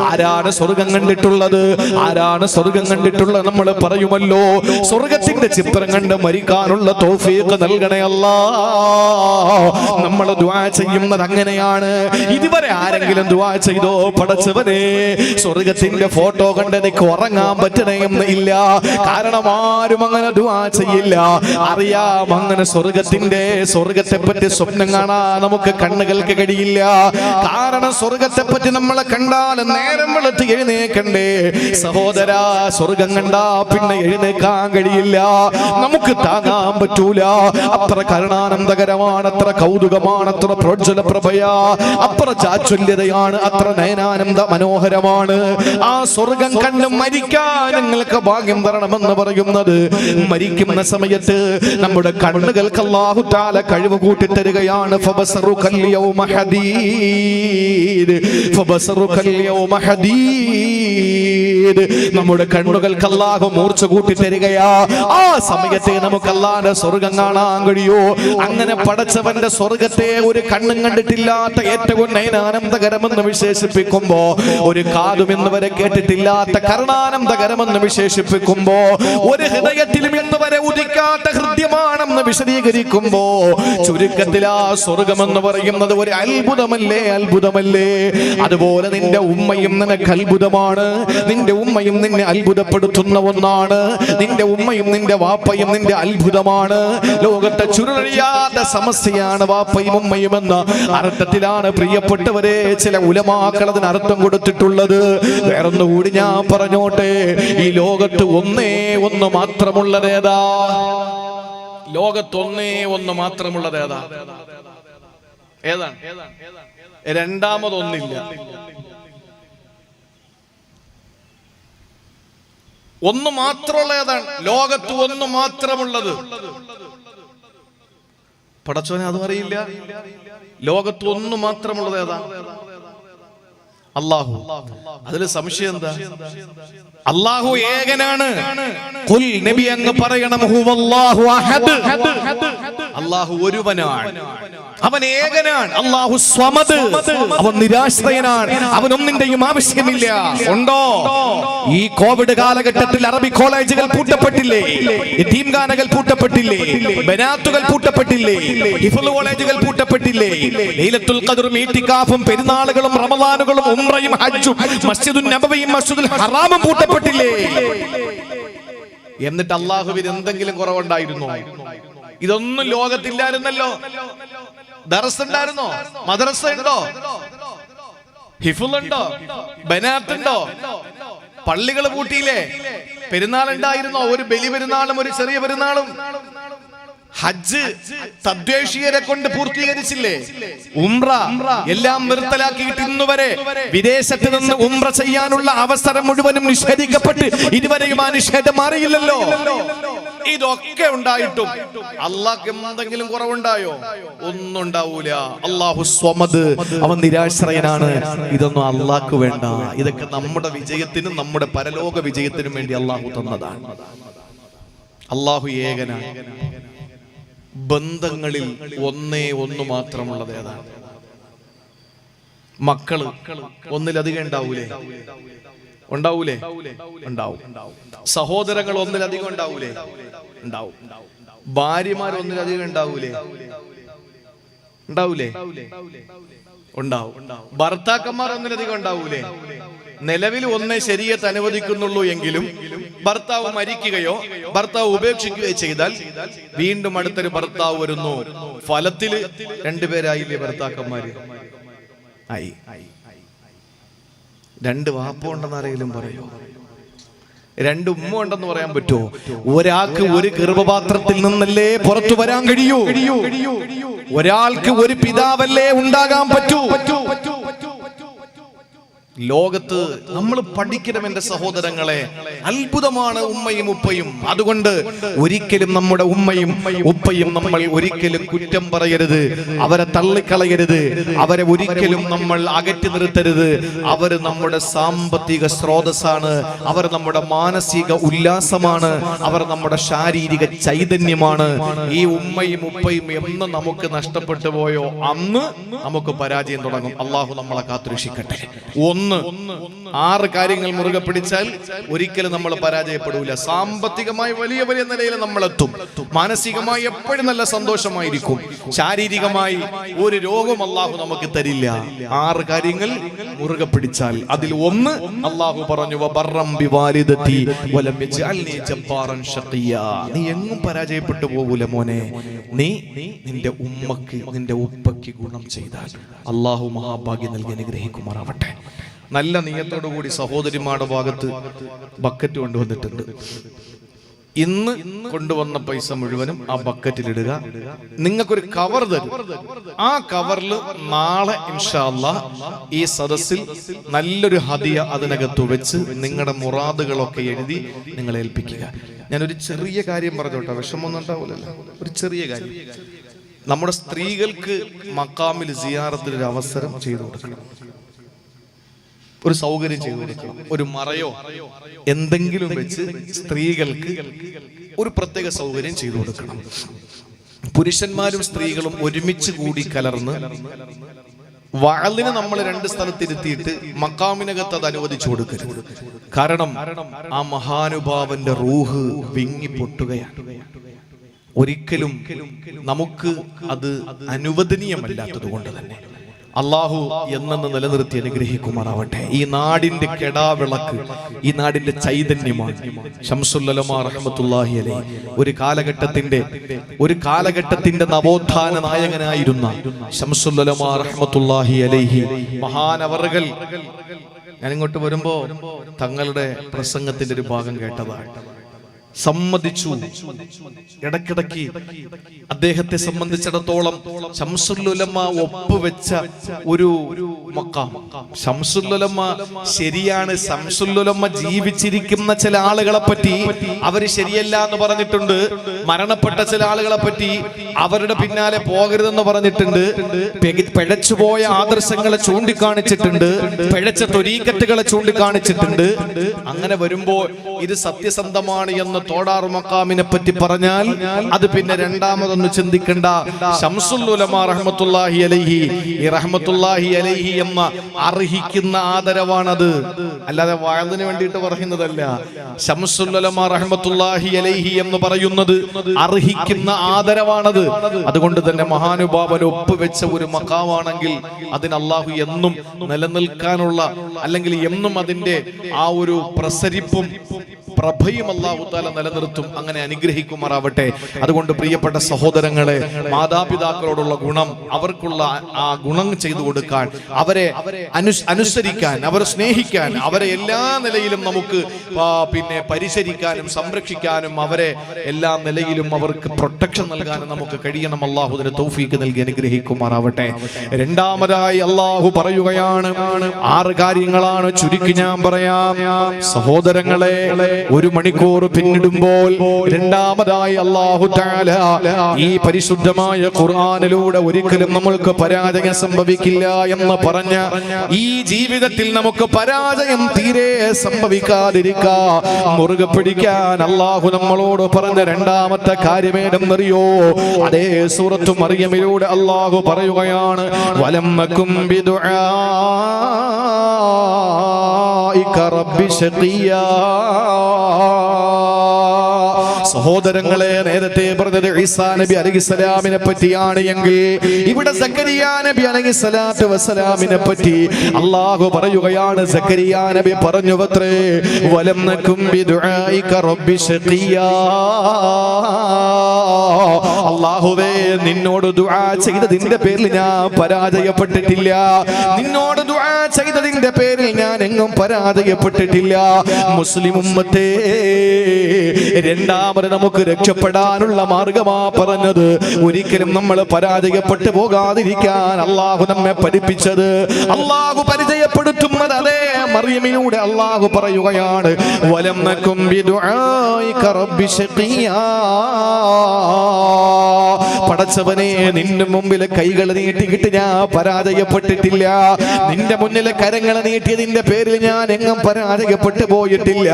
ആരാണ് സ്വർഗ്ഗം കണ്ടിട്ടുള്ളത്? ആരാണ് സ്വർഗ്ഗം കണ്ടിട്ടുള്ളത്? നമ്മൾ പറയുമല്ലോ, സ്വർഗ്ഗത്തിന്റെ ചിത്രം കണ്ട് മരിക്കാനുള്ള തൗഫീഖ് നൽകണേ അല്ലാഹ്. നമ്മൾ ദുആ ചെയ്യുന്നത് അങ്ങനെയാണ്. ഇതുവരെ ആരെങ്കിലും ദുആ ചെയ്തോ? പടച്ചവനെ, സ്വർഗ്ഗത്തിന്റെ ഫോട്ടോ കണ്ട് എനിക്ക് ഉറങ്ങാൻ പറ്റണേന്ന് ഇല്ല. കാരണം ആരും അങ്ങനെ ദുആ ചെയ്യില്ല. അറിയാം, അങ്ങനെ സ്വർഗ്ഗത്തെ പറ്റി സ്വപ്നം കാണാൻ നമുക്ക് കണ്ണുകൾക്ക് കഴിയില്ല. കാരണം സ്വർഗ്ഗത്തെ പറ്റി നമ്മളെ കണ്ടാൽ നേരം വെളുത്ത് എഴുന്നേക്കണ്ടേ സഹോദരാ? സ്വർഗ്ഗം കണ്ടാ പിന്നെ എഴുന്നേക്കാൻ കഴിയില്ല, നമുക്ക് താങ്ങാൻ പറ്റൂല. അത്ര കരുണാനന്ദകരമാണ്, അത്ര കൗതുകമാണ്, അത്ര പ്രോജ്വല പ്രഭയാ, അത്ര ചാച്ചുല്യതയാണ്, അത്ര നയനാനന്ദ മനോഹരമാണ്. ആ സ്വർഗ്ഗം കണ്ട് മരിക്കാൻ നിങ്ങൾക്ക് ഭാഗ്യം തരണമെന്ന് പറയുന്നത്, മരിക്കുന്ന സമയത്ത് നമ്മുടെ കണ്ണുകൾക്ക് അല്ലാഹു തആല കഴിവ് കൂട്ടി തരികയാണ്. ഫബസറുകൽ യൗമ ഹദീദ്, ഫബസറുകൽ യൗമ ഹദീദ്. നമ്മുടെ കണ്ണുകൾക്ക് അല്ലാഹു മൂർച്ച കൂട്ടി തരികയാ. ആ സമയത്തെ നമുക്ക് അല്ലാഹുവിന്റെ സ്വർഗ്ഗം കാണാൻ കഴിയോ? അങ്ങനെ പടച്ചവന്റെ സ്വർഗ്ഗത്തെ ഒരു കണ്ണും കണ്ടിട്ടില്ലാത്ത ഏറ്റവും നയനാനന്ദകരമെന്ന് വിശേഷിപ്പിക്കുമ്പോ, ഒരു കാതും ഇന്ന് വരെ കേട്ടിട്ടില്ലാത്ത കർണാനന്ദകരമെന്ന് വിശേഷിപ്പിക്കുമ്പോ, ഒരു ഹൃദയത്തിലും ഇന്ന് വരെ ഉദിക്കാത്ത ഹൃദ്യമാണെന്ന് വിശദീകരിക്കുമ്പോ, ചുരുക്കത്തിൽ ആ സ്വർഗ്ഗമെന്ന് പറയുന്നത് ഒരു അത്ഭുതമല്ലേ? അത്ഭുതമല്ലേ? അതുപോലെ നിന്റെ ഉമ്മയും നിനക്ക് അത്ഭുതമാണ്. നിന്റെ ഉമ്മയും നിന്നെ അത്ഭുതപ്പെടുത്തുന്ന ഒന്നാണ്. നിന്റെ ഉമ്മയും നിന്റെ വാപ്പയും നിന്റെ അത്ഭുതമാണ്. ലോകത്തെ ചുരുളഴിയാത്ത സമസ്യയാണ് വാപ്പയും ഉമ്മയും എന്ന അർത്ഥത്തിലാണ് പ്രിയപ്പെട്ടവരെ ചില ഉലമാക്കൾ അതിന് അർത്ഥം കൊടുത്തിട്ടുള്ളത്. വേറൊന്നുകൂടി ഞാൻ പറഞ്ഞോട്ടെ, ഈ ലോകത്ത് ഒന്നേ ഒന്ന് മാത്രമുള്ളതേതാ? ലോകത്ത് ഒന്നേ ഒന്ന് മാത്രമുള്ളതേതാ? ഏതാണ്? രണ്ടാമതൊന്നില്ല. ഒന്ന് മാത്രമുള്ള ഏതാണ്? ലോകത്ത് ഒന്ന് മാത്രമുള്ളത്. പടച്ചോനെ അതും അറിയില്ല. ലോകത്ത് ഒന്ന് മാത്രമുള്ളത് ഏതാ? അല്ലാഹു. അതിൽ സംശയം എന്താ? അല്ലാഹു ഏകനാണ്. ഖുൽ നബി അങ്ങ് പറയണം, ഹുവല്ലാഹു അഹദ്. അല്ലാഹു ഒരുവനാണ്, അവൻ ഏകനാണ്. അല്ലാഹു സ്വമദ്, അവൻ നിരാശ്രയനാണ്, അവൻ ഒന്നിന്റെയും ആവശ്യമില്ല. ഉണ്ടോ? ഈ കോവിഡ് കാലഘട്ടത്തിൽ അറബി കോളേജുകൾ പൂട്ടപ്പെട്ടില്ലേ? യതീംഖാനകൾ പൂട്ടപ്പെട്ടില്ലേ? ബനാത്തുകൾ പൂട്ടപ്പെട്ടില്ലേ? ഹിഫ്ള് കോളേജുകൾ പൂട്ടപ്പെട്ടില്ലേ? ലൈലത്തുൽ ഖദ്റും ഇത്തികാഫും പെരുന്നാളുകളും റമദാനുകളും ഉംറയും ഹജ്ജും മസ്ജിദുൻ നബവിയും മസ്ജിദുൽ ഹറാമും പൂട്ടപ്പെട്ടില്ലേ? എന്നിട്ട് അല്ലാഹുവിന് എന്തെങ്കിലും കുറവുണ്ടായിരുന്നോ? ഇതൊന്നും ലോകത്തില്ലായിരുന്നല്ലോ. ദർസ് ഉണ്ടായിരുന്നോ? മദ്രസ ഉണ്ടോ? ഹിഫ്ള് ഉണ്ടോ? ബനാത്ത് ഉണ്ടോ? പള്ളികൾ പൂട്ടിയില്ലേ? പെരുന്നാൾ ഉണ്ടായിരുന്നോ? ഒരു ബലി പെരുന്നാളും ഒരു ചെറിയ പെരുന്നാളും. ഹജ്ജ് തദ്ദേശീയരെ കൊണ്ട് പൂർത്തീകരിച്ചില്ലേ? ഉംറ എല്ലാം നിർത്തലാക്കിയിട്ട് ഇന്നുവരെ വിദേശത്ത് നിന്ന് ഉംറ ചെയ്യാനുള്ള അവസരം മുഴുവനും നിഷേധിക്കപ്പെട്ട് ഇതുവരെയും ആ നിഷേധം മാറിയില്ലല്ലോ. ഇതൊക്കെ ഉണ്ടായിട്ടും അല്ലാഹ്ക്ക് എന്തെങ്കിലും കുറവുണ്ടായോ? ഒന്നും ഉണ്ടാവൂല. അല്ലാഹു സ്വമദ്, അവൻ നിരാശ്രയനാണ്. ഇതൊന്നും അല്ലാഹ്ക്ക് വേണ്ട. ഇതൊക്കെ നമ്മുടെ വിജയത്തിനും നമ്മുടെ പരലോക വിജയത്തിനും വേണ്ടി അല്ലാഹു തന്നതാണ്. അല്ലാഹു ഏകനാണ്. ബന്ധങ്ങളിൽ ഒന്നേ ഒന്ന് മാത്രമുള്ളത് ഏതാണ്? മക്കള് ഒന്നിലധികം ഉണ്ടാവൂലേ? ഉണ്ടാവൂലേ? ഉണ്ടാവും. സഹോദരങ്ങൾ ഒന്നിലധികം ഉണ്ടാവൂലേ? ഉണ്ടാവും. ഭാര്യമാർ ഒന്നിലധികം ഉണ്ടാവൂലേ? ഉണ്ടാവൂലേ? ഉണ്ടാവും. ഭർത്താക്കന്മാർ ഒന്നിലധികം ഉണ്ടാവൂലേ? നിലവിൽ ഒന്നേ ശരീഅത്ത് അനുവദിക്കുന്നുള്ളൂ എങ്കിലും ഭർത്താവ് മരിക്കുകയോ ഭർത്താവ് ഉപേക്ഷിക്കുകയോ ചെയ്താൽ വീണ്ടും അടുത്തൊരു ഭർത്താവ് വരുന്നു. ഫലത്തില് രണ്ടുപേരായില്ലേ ഭർത്താക്കന്മാര്? ആയി. രണ്ട് വാപ്പ ഉണ്ടെന്ന് ആരെങ്കിലും പറയോ? രണ്ട് ഉമ്മ ഉണ്ടെന്ന് പറയാൻ പറ്റുമോ? ഒരാൾക്ക് ഒരു ഗർഭപാത്രത്തിൽ നിന്നല്ലേ പുറത്തു വരാൻ കഴിയൂ? ഒരാൾക്ക് ഒരു പിതാവല്ലേ ഉണ്ടാകാൻ പറ്റൂ? ലോകത്ത് നമ്മൾ പഠിക്കണം എന്റെ സഹോദരങ്ങളെ. അത്ഭുതമാണ് ഉമ്മയും ഉപ്പയും. അതുകൊണ്ട് ഒരിക്കലും നമ്മുടെ ഉമ്മയും ഉപ്പയും നമ്മൾ ഒരിക്കലും കുറ്റം പറയരുത്, അവരെ തള്ളിക്കളയരുത്, അവരെ ഒരിക്കലും നമ്മൾ അകറ്റി നിർത്തരുത്. അവർ നമ്മുടെ സാമ്പത്തിക സ്രോതസ്സാണ്, അവർ നമ്മുടെ മാനസിക ഉല്ലാസമാണ്, അവർ നമ്മുടെ ശാരീരിക ചൈതന്യമാണ്. ഈ ഉമ്മയും ഉപ്പയും എന്ന് നമുക്ക് നഷ്ടപ്പെട്ടു പോയോ അന്ന് നമുക്ക് പരാജയം തുടങ്ങും. അള്ളാഹു നമ്മളെ കാത്തുരക്ഷിക്കട്ടെ. 6 കാര്യങ്ങൾ മുറുകെ പിടിച്ചാൽ ഒരിക്കലും നമ്മൾ പരാജയപ്പെടൂല. സാമ്പത്തികമായി വലിയ വലിയ നിലയിൽ നമ്മൾ എത്തും. മാനസികമായി എപ്പോഴും നല്ല സന്തോഷമായിരിക്കും. ശാരീരികമായി ഒരു രോഗം അള്ളാഹു നമുക്ക് തരില്ല. 6 കാര്യങ്ങൾ മുറുകെ പിടിച്ചാൽ അതിൽ ഒന്ന് അള്ളാഹു പറഞ്ഞു, നീ എങ്ങും പരാജയപ്പെട്ടു പോകൂല മോനെ. നീ നിന്റെ ഉമ്മക്ക് നിന്റെ ഉപ്പയ്ക്ക് ഗുണം ചെയ്താൽ അള്ളാഹു മഹാഭാഗ്യം നൽകി അനുഗ്രഹിക്കുമാറാവട്ടെ. നല്ല നിയത്തോടു കൂടി സഹോദരിമാരുടെ ഭാഗത്ത് ബക്കറ്റ് കൊണ്ടുവന്നിട്ടുണ്ട്. ഇന്ന് കൊണ്ടുവന്ന പൈസ മുഴുവനും ആ ബക്കറ്റിലിടുക. നിങ്ങൾക്കൊരു കവർ തരും. ആ കവറിൽ നാളെ ഇൻഷാ അല്ലാഹ് ഈ സദസ്സിൽ നല്ലൊരു ഹദിയ അതിനകത്ത് വെച്ച് നിങ്ങളുടെ മുറാദുകളൊക്കെ എഴുതി നിങ്ങളെ ഏൽപ്പിക്കുക. ഞാനൊരു ചെറിയ കാര്യം പറഞ്ഞോട്ടെ, വിഷമൊന്നും ഉണ്ടാവില്ലല്ലോ. ഒരു ചെറിയ കാര്യം, നമ്മുടെ സ്ത്രീകൾക്ക് മക്കാമിൽ സിയാറത്തിനൊരു അവസരം ചെയ്തു കൊടുക്കണം. ഒരു സൗകര്യം ചെയ്തു കൊടുക്കണം. ഒരു മറയോ എന്തെങ്കിലും വെച്ച് സ്ത്രീകൾക്ക് ഒരു പ്രത്യേക സൗകര്യം ചെയ്തു കൊടുക്കണം. പുരുഷന്മാരും സ്ത്രീകളും ഒരുമിച്ച് കൂടി കലർന്ന് വഅലിനെ നമ്മൾ 2 സ്ഥലത്തിരുത്തിയിട്ട് മക്കാമിനകത്ത് അത് അനുവദിച്ചു കൊടുക്കരുത്. കാരണം ആ മഹാനുഭാവന്റെ റൂഹ് വിങ്ങി പൊട്ടുകയാണ്. ഒരിക്കലും നമുക്ക് അത് അനുവദനീയമല്ലാത്തത് കൊണ്ട് തന്നെ അള്ളാഹു എന്നെന്ന് നിലനിർത്തി അനുഗ്രഹിക്കുമാറാവട്ടെ. ഈ നാടിന്റെ കെടാവിളക്ക്, ഈ നാടിന്റെ ചൈതന്യമാണ് ശംസുൽ ഉലമാ റഹ്മത്തുള്ളാഹി അലൈഹി. ഒരു കാലഘട്ടത്തിന്റെ നവോത്ഥാന നായകനായിരുന്ന ശംസുൽ ഉലമാ റഹ്മത്തുള്ളാഹി അലൈഹി മഹാനവറുകൾ, ഞാനിങ്ങോട്ട് വരുമ്പോ തങ്ങളുടെ പ്രസംഗത്തിന്റെ ഒരു ഭാഗം കേട്ടതാണ്. സമ്മതിച്ചു. ഇടയ്ക്കിടയ്ക്ക് അദ്ദേഹത്തെ സംബന്ധിച്ചിടത്തോളം ശംസുൽ ഉലമ ഒപ്പുവെച്ച ഒരു മക്കാം. ശംസുൽ ഉലമ ശരിയാണ്. ശംസുൽ ഉലമ ജീവിച്ചിരിക്കുന്ന ചില ആളുകളെ പറ്റി അവര് ശരിയല്ല എന്ന് പറഞ്ഞിട്ടുണ്ട്. മരണപ്പെട്ട ചില ആളുകളെ പറ്റി അവരുടെ പിന്നാലെ പോകരുതെന്ന് പറഞ്ഞിട്ടുണ്ട്. പിഴച്ചുപോയ ആദർശങ്ങളെ ചൂണ്ടിക്കാണിച്ചിട്ടുണ്ട്. പിഴച്ച ത്വരീഖത്തുകളെ ചൂണ്ടിക്കാണിച്ചിട്ടുണ്ട്. അങ്ങനെ വരുമ്പോൾ ഇത് സത്യസന്ധമാണ് എന്ന് തോടാറു മക്കാമിനെ പറ്റി പറഞ്ഞാൽ അത് പിന്നെ രണ്ടാമതൊന്ന് ചിന്തിക്കണ്ട. ശംസുൽ ഉലമാ റഹ്മത്തുള്ളാഹി അലൈഹി, ഈ റഹ്മത്തുള്ളാഹി അലൈഹി എന്ന അർഹിക്കുന്ന ആദരവാണത്, അല്ലാതെ വഅലിന് വേണ്ടിയിട്ട് പറയുന്നതല്ല. ശംസുൽ ഉലമാ റഹ്മത്തുള്ളാഹി അലൈഹി എന്ന് പറയുന്നത് അർഹിക്കുന്ന ആദരവാണത്. അതുകൊണ്ട് തന്നെ മഹാനുഭാവൻ ഒപ്പുവെച്ച ഒരു മഖാമാണെങ്കിൽ അതിന് അല്ലാഹു എന്നും നിലനിൽക്കാനുള്ള, അല്ലെങ്കിൽ എന്നും അതിന്റെ ആ ഒരു പ്രസരിപ്പും പ്രഭയും അല്ലാഹു തആല നിലനിർത്തും. അങ്ങനെ അനുഗ്രഹിക്കുമാറാവട്ടെ. അതുകൊണ്ട് പ്രിയപ്പെട്ട സഹോദരങ്ങളെ, മാതാപിതാക്കളോടുള്ള ഗുണം, അവർക്കുള്ള ആ ഗുണം ചെയ്തു കൊടുക്കാൻ, അവരെ അനുസരിക്കാൻ, അവരെ സ്നേഹിക്കാൻ, അവരെ എല്ലാ നിലയിലും നമുക്ക് പിന്നെ പരിചരിക്കാനും സംരക്ഷിക്കാനും അവരെ എല്ലാ നിലയിലും അവർക്ക് പ്രൊട്ടക്ഷൻ നൽകാനും നമുക്ക് കഴിയണം. അല്ലാഹു അതിന് തൗഫീഖ് നൽകി അനുഗ്രഹിക്കുമാറാവട്ടെ. രണ്ടാമതായി അല്ലാഹു പറയുകയാണ്, 6 കാര്യങ്ങളാണ്. ചുരുക്കി ഞാൻ പറയാം സഹോദരങ്ങളെ, 1 മണിക്കൂർ പിന്നിടുമ്പോൾ രണ്ടാമതായി അല്ലാഹു തആല ഈ പരിശുദ്ധമായ ഖുർആനിലൂടെ ഒരിക്കലും നമ്മൾക്ക് പരാജയം സംഭവിക്കില്ല എന്ന് പറഞ്ഞ ഈ ജീവിതത്തിൽ നമുക്ക് പരാജയം തീരെ സംഭവിക്കാതിരിക്കാൻ മുറുകെ പിടിക്കാൻ അല്ലാഹു നമ്മളോട് പറഞ്ഞ രണ്ടാമത്തെ കാര്യമേതെന്നറിയോ? അതേ സൂറത്തു മറിയമിലൂടെ അല്ലാഹു പറയുകയാണ്, വലമ്മക്കും ബിദുആഇക റബ്ബി ശഖിയാ. സഹോദരങ്ങളെ, നേരത്തെ പറഞ്ഞത് ഈസാ നബി അലൈഹിസ്സലാമിനെ പറ്റിയാണ് എങ്കിൽ ഇവിടെ സക്കരിയാ നബി അലൈഹിസ്സലാത്തു വസ്സലാമിനെ പറ്റി അല്ലാഹു പറയുകയാണ്. സക്കരിയാ നബി പറഞ്ഞുവത്രേ, വലം നകും ബിദുആഇക റബ്ബി ശഖിയാ. അല്ലാഹുവേ, നിന്നോട് ദുആ ചെയ്തതിന്റെ പേരിൽ ഞാൻ പരാജയപ്പെട്ടിട്ടില്ല. നിന്നോട് ദുആ ചെയ്തതിന്റെ പേരിൽ ഞാൻ എങ്ങും പരാജയപ്പെട്ടിട്ടില്ല. മുസ്ലിം ഉമ്മത്തേ, രണ്ടാമത് നമുക്ക് രക്ഷപ്പെടാനുള്ള മാർഗമാ പറഞ്ഞത്. ഒരിക്കലും നമ്മൾ പരാജയപ്പെട്ടു പോകാതിരിക്കാൻ അല്ലാഹു നമ്മെ പഠിപ്പിച്ചത്, അല്ലാഹു പരിചയപ്പെടുത്തുന്നത് അതേ മറിയമിലൂടെ അല്ലാഹു പറയുകയാണ്, വലം നകും ബിദുആഇക റബ്ബി ശഖിയാ. പടച്ചവനെ, നിന്റെ മുമ്പിൽ കൈകൾ നീട്ടിയിട്ട് ഞാൻ പരാജയപ്പെട്ടിട്ടില്ല. നിന്റെ മുന്നിൽ കരങ്ങൾ നീട്ടിയതിന്റെ പേരിൽ ഞാൻ എങ്ങും പരാജയപ്പെട്ടു പോയിട്ടില്ല.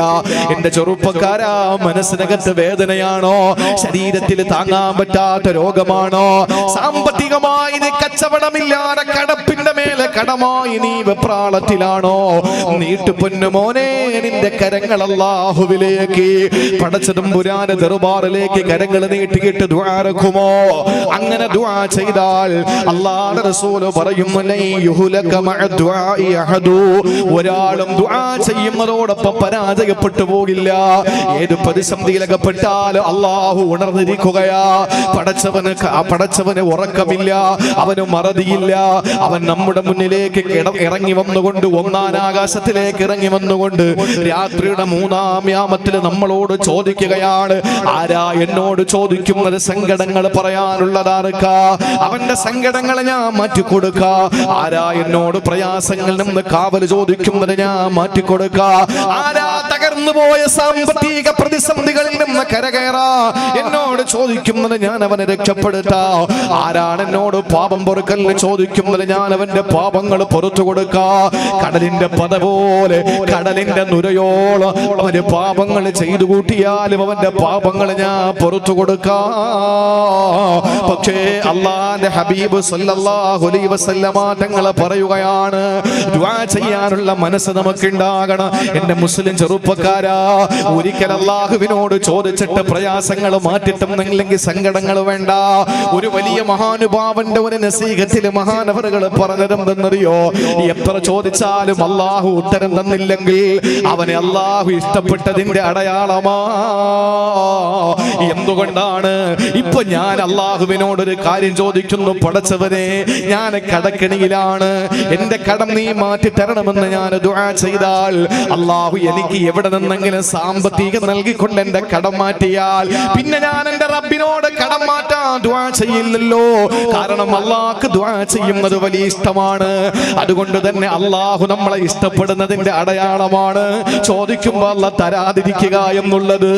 എന്റെ ചെറുപ്പക്കാരാ, മനസ്സിനകത്ത് വേദനയാണോ? ശരീരത്തിൽ താങ്ങാൻ പറ്റാത്ത രോഗമാണോ? സാമ്പത്തികമായി നീ കച്ചവടമില്ലാതെ കടപ്പിന്റെ മേലെ കടമായി നീ വെപ്രാളത്തിലാണോ? നീട്ടു പൊന്നു മോനെ, നിന്റെ കരങ്ങൾ അല്ലാഹുവിലേക്ക്, പടച്ചതമ്പുരാന്റെ ദർബാറിലേക്ക് കരങ്ങൾ നീട്ടിയിട്ട് ദുആ ഇറക്കുമോ? അങ്ങനെ ദുആ ചെയ്താൽ അല്ലാഹുവിന്റെ റസൂൽ പറയും, ഒരാളും ദുആ ചെയ്യുന്നതോടൊപ്പം പരാജയപ്പെട്ടു പോകില്ല. ഏത് പ്രതിസന്ധിയിലകപ്പെട്ടാലും അല്ലാഹു ഉണർന്നിരിക്കുകയാ. പടച്ചവന് ഉറക്കമില്ല, അവന് മറതിയില്ല. അവൻ നമ്മുടെ മുന്നിലേക്ക് ഇറങ്ങി വന്നുകൊണ്ട്, ഒന്നാം ആകാശത്തിലേക്ക് ഇറങ്ങി വന്നുകൊണ്ട് രാത്രിയുടെ 3-ാം യാമത്തിൽ നമ്മളോട് ചോദിക്കുകയാണ്, ആരാ എന്നോട് ചോദിക്കുന്നത്? സങ്കടങ്ങൾ പറയാനുള്ളതാർക്കാ? അവന്റെ സങ്കടങ്ങളെ ഞാൻ മാറ്റിക്കൊടുക്ക. ആരാ എന്നോട് പ്രയാസങ്ങളിൽ നിന്ന് കാവൽ ചോദിക്കുന്നത്? ഞാൻ മാറ്റിക്കൊടുക്ക. ആരാ തകർന്നു പോയ സാമ്പത്തിക പ്രതിസന്ധികളിൽ നിന്ന് കരകയറാ എന്നോട് ചോദിക്കുന്നത്? ഞാൻ അവനെ രക്ഷപ്പെടുത്താ. ആരാണ് എന്നോട് പാപം പൊറുക്കലിന് ചോദിക്കുന്നത്? ഞാൻ അവന്റെ പാപങ്ങൾ പുറത്തു കൊടുക്ക. കടലിന്റെ പത പോലെ, കടലിന്റെ നുരയോളം അവന്റെ പാപങ്ങൾ ചെയ്തു കൂട്ടിയാലും അവന്റെ പാപങ്ങൾ ഞാൻ പുറത്തു കൊടുക്ക. പക്ഷേ അല്ലാഹുവിന്റെ ഹബീബ് സല്ലല്ലാഹു അലൈഹി വസല്ലമ തങ്ങൾ പറയുകയാണ്, ദുആ ചെയ്യാനുള്ള മനസ്സ് നമുക്ക് ഉണ്ടാകണം. എന്റെ മുസ്ലിം ചെറുപ്പക്കാരാ, ഒരിക്കൽ അല്ലാഹുവിനോട് ചോദിച്ചിട്ട് പ്രയാസങ്ങൾ മാറ്റിട്ടെന്നെങ്കിൽ സങ്കടങ്ങൾ വേണ്ട. ഒരു വലിയ മഹാനുഭാവന്റെ ഒരു നസീഹത്തിൽ മഹാനവറുകൾ പറഞ്ഞതെന്തെന്നറിയോ? എത്ര ചോദിച്ചാലും അല്ലാഹു ഉത്തരം തന്നില്ലെങ്കിൽ അവനെ അല്ലാഹു ഇഷ്ടപ്പെട്ടതിന്റെ അടയാളമാ. എന്തുകൊണ്ടാണ്? ഇപ്പൊ ഞാൻ അല്ലാഹുവിനോടൊരു കാര്യം ചോദിക്കുന്നു, പടച്ചവനെ, ഞാൻ കടക്കെണിയിലാണ്, എന്റെ കടം നീ മാറ്റി തരണമെന്ന് ഞാൻ ദുആ ചെയ്താൽ അല്ലാഹു എനിക്ക് എവിടെ നിന്നെങ്കിലും സാമ്പത്തികം നൽകിക്കൊണ്ട് എന്റെ കടം മാറ്റിയാൽ പിന്നെ ഞാൻ എന്റെ റബ്ബിനോട് കടം മാറ്റാൻ ദുആ ചെയ്യില്ലല്ലോ. കാരണം അല്ലാഹുക്ക് ദുആ ചെയ്യുന്നത് വലിയ ഇഷ്ടമാണ്. അതുകൊണ്ട് തന്നെ അല്ലാഹു നമ്മളെ ഇഷ്ടപ്പെടുന്നതിന്റെ അടയാളമാണ് ചോദിക്കുമ്പോൾ അല്ലാഹു തരാതിരിക്കുക എന്നുള്ളത്.